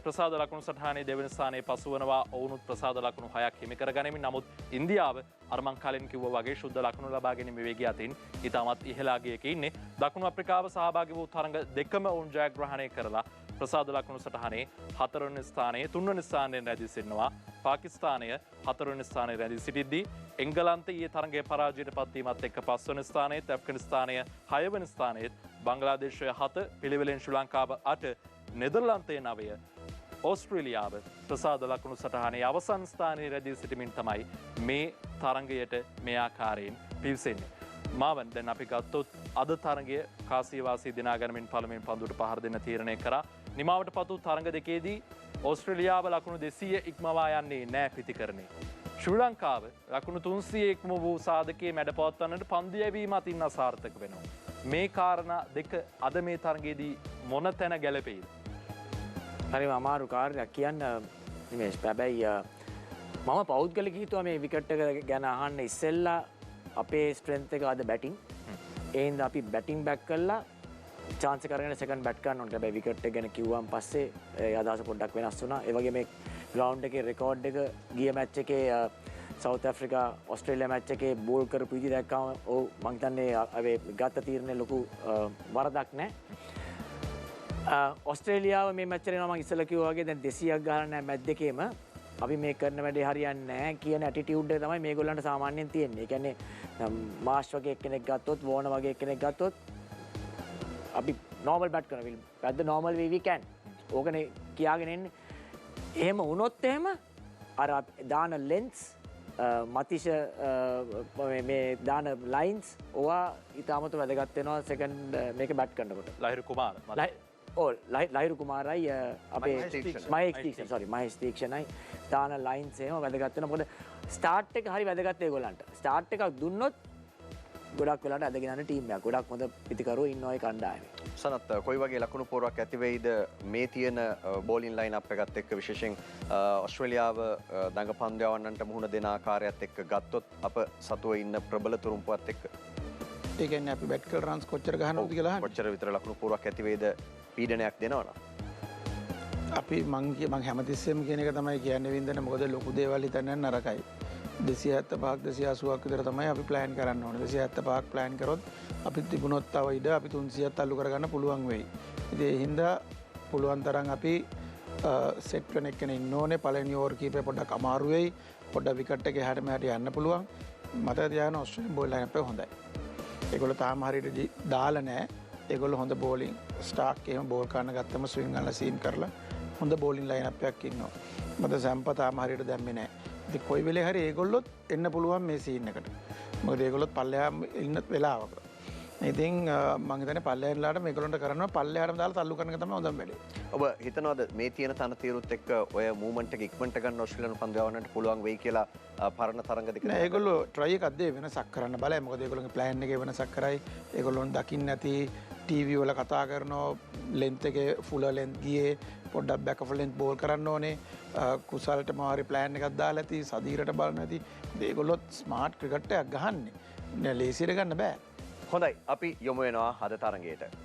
ප්‍රසාද ලකුණු සටහනේ දෙවන ස්ථානයේ පසුවනවා. ඔවුනුත් ප්‍රසාද ලකුණු 6ක් හිමි කර ගනිමින් නමුත් ඉන්දියාව අර මං කලින් කිව්වා වගේ ශුද්ධ ලකුණු ලබා ගැනීමේ වේගය අතින් ඉතාමත් ඉහළ අගයක ඉන්නේ. දකුණු අප්‍රිකාව සහභාගී වූ තරඟ දෙකම ඔවුන් ජයග්‍රහණය කරලා ප්‍රසාද ලකුණු සටහනේ 4 වෙනි ස්ථානයේ 3 වෙනි ස්ථානයෙන් රැඳී සිටිනවා. පාකිස්තානය 4 වෙනි ස්ථානයේ රැඳී සිටිද්දී එංගලන්තය ඊයේ තරගයේ පරාජයට පත් වීමත් එක්ක 5 වෙනි ස්ථානයේත් ඇෆ්ගනිස්තානය 6 වෙනි ස්ථානයේත් බංග්ලාදේශය 7 පිළිවෙලෙන් ශ්‍රී ලංකාව 8 නෙදර්ලන්තය 9 ඕස්ට්‍රේලියාව ප්‍රසාද ලකුණු සටහනේ අවසන් ස්ථානයේ රැඳී සිටමින් තමයි මේ තරගයට මේ ආකාරයෙන් පිවිසෙන්නේ. මාවන් දැන් අපි ගත්තොත් අද තරගය කාසියවාසී දිනා ගනිමින් පළමුවෙන් පන්දුවට පහර දෙන්න තීරණය කරා. නිමාවට පත් වූ තරග දෙකේදී ඕස්ට්‍රේලියාව ලකුණු 200 ඉක්මවා යන්නේ නැහැ පිතිකරණේ. ශ්‍රී ලංකාව ලකුණු 300 ඉක්ම වූ සාධකයේ මැඩ පවත්වන්නට පන්දු යැවීම අතින් අසාර්ථක වෙනවා. මේ කාරණා දෙක අද මේ තරගයේදී මොන තැන ගැලපෙයිද? හරිම අමාරු කාර්යයක් කියන්න නිමේෂ්. හැබැයි මම පෞද්ගලික හිතුවා මේ විකට් එක ගැන අහන්න ඉස්සෙල්ලා අපේ ස්ට්‍රෙන්ත් එක අද බැටිං. ඒ හින්දා අපි බැටිං බැක් කළා chance එක අරගෙන සෙකන්ඩ් බැට් කරන්න ඕනේ. හැබැයි විකට් එක ගැන කිව්වන් පස්සේ ඒ අදහස පොඩ්ඩක් වෙනස් වුණා. ඒ වගේ මේ ග්‍රවුන්ඩ් එකේ රෙකෝඩ් එක ගිය මැච් එකේ සවුත් ඇෆ්‍රිකා ඕස්ට්‍රේලියා මැච් එකේ බෝල් කරපු විදිහ දැක්කම ඔව් මං හිතන්නේ අපි ගත්ත තීරණේ ලොකු වරදක් නැහැ. ඕස්ට්‍රේලියාව මේ මැච් එක මම ඉස්සෙල්ලා කිව්වා වගේ දැන් 200ක් ගහලා නැහැ මැච් දෙකේම. අපි මේ කරන වැඩේ හරියන්නේ නැහැ කියන ඇටිටියුඩ් එක තමයි මේගොල්ලන්ට සාමාන්‍යයෙන් තියෙන්නේ. ඒ කියන්නේ මාෂ් වගේ කෙනෙක් ගත්තොත් වෝන වගේ කෙනෙක් ගත්තොත් අපි normal bat කරන will at the normal way we can. ඕකනේ කියාගෙන එන්නේ. එහෙම වුණොත් එහෙම අර දාන lengths මතිෂ මේ දාන lines ඕවා ඊටමත වැදගත් වෙනවා සෙකන්ඩ් මේක බැට් කරනකොට. ලහිරු කුමාර. ලහිරු කුමාරයි අපේ මහේෂ් තීක්ෂණයි දාන ලයින්ස් එහෙම වැදගත් වෙනවා. මොකද ස්ටාර්ට් එක හරි වැදගත් ඒගොල්ලන්ට. ස්ටාර්ට් එකක් දුන්නොත් ගොඩක් වෙලාට අදගෙන යන ටීම් එකක්. ගොඩක් හොඳ පිටිකරුවෝ ඉන්නවා ඒ කණ්ඩායමේ. සනත් කොයි වගේ ලකුණු පෝරුවක් ඇති වෙයිද මේ තියෙන බෝලින් ලයින් අප් එකත් එක්ක විශේෂයෙන් ඕස්ට්‍රේලියාව දඟ පන්දු මුහුණ දෙන ආකාරයත් එක්ක ගත්තොත් අප සතුව ඉන්න ප්‍රබල තුරුම්පුවත් එක්ක. ඒ කියන්නේ අපි බැට් කරන රන්ස් කොච්චර ගහනවද කියලා අහන්නේ. කොච්චර විතර ලකුණු පෝරුවක් ඇති වෙයිද පීඩනයක් දෙනවනම්. අපි මං හැමතිස්සෙම කියන එක තමයි කියන්නේ වින්දන. මොකද ලොකු දේවල් හිතන්න නරකයි. 275ක් 280ක් විතර තමයි අපි ප්ලෑන් කරන්න ඕනේ. 275ක් ප්ලෑන් කරොත් අපි තිබුණොත් තව ඉඩ අපි 300ක් අල්ලු කරගන්න පුළුවන් වෙයි. ඉතින් ඒ හින්දා පුළුවන් තරම් අපි සෙට් වෙන එක්කෙනෙක් ඉන්න ඕනේ. පළවෙනි ඕවර් කීපේ පොඩ්ඩක් අමාරු වෙයි. පොඩ්ඩක් විකට් එක එහාට මෙහාට යන්න පුළුවන්. මතක තියාගන්න ඕස්ට්‍රේලියානු බෝල් ලයින් අප් එක හොඳයි. ඒගොල්ලෝ තාම හරියට දාලා නැහැ. ඒගොල්ලෝ හොඳ බෝලින් ස්ටාක් එහෙම බෝල් කරන්න ගත්තම ස්විං අල්ල සීම් කරලා හොඳ බෝලින් ලයින් අප් එකක් ඉන්නවා. මත සම්පත තාම හරියට දැම්මේ නැහැ. ඉතින් කොයි වෙලේ හරි ඒගොල්ලොත් එන්න පුළුවන් මේ සීන් එකට. මොකද ඒගොල්ලොත් පල්ලෙහා ඉන්න වෙලාවක. ඉතින් මම හිතන්නේ පල්ලෙහාට මේගොල්ලන්ට කරනවා පල්ලෙහාටම දාලා තල්ලු කරන එක තමයි හොඳම වැඩේ. ඔබ හිතනවාද මේ තියෙන තනතිරුත් එක්ක ඔය මූවමන්ට් එක ඉක්මනට ගන්න ඕස්ට්‍රේලියානු පන්දු යවන්නට පුළුවන් වෙයි කියලා පරණ තරඟ දෙක. නෑ ඒගොල්ලෝ try එකක් දෙයි වෙනසක් කරන්න බලයි. මොකද ඒගොල්ලෝගේ plan එකේ වෙනසක් කරයි. ඒගොල්ලොන් දකින්න නැති ටීවී වල කතා කරනවා length එකේ full length ගියේ පොඩ්ඩක් back of length බෝල් කරන්න ඕනේ. කුසල්ට මාරි ප්ලෑන් එකක් දාලා ඇති සදීරට බලන්න ඇති. ඒගොල්ලොත් ස්මාර්ට් ක්‍රිකට් එකක් ගහන්නේ. නෑ ලේසියට ගන්න බෑ. හොඳයි අපි යොමු වෙනවා අද තරඟයට.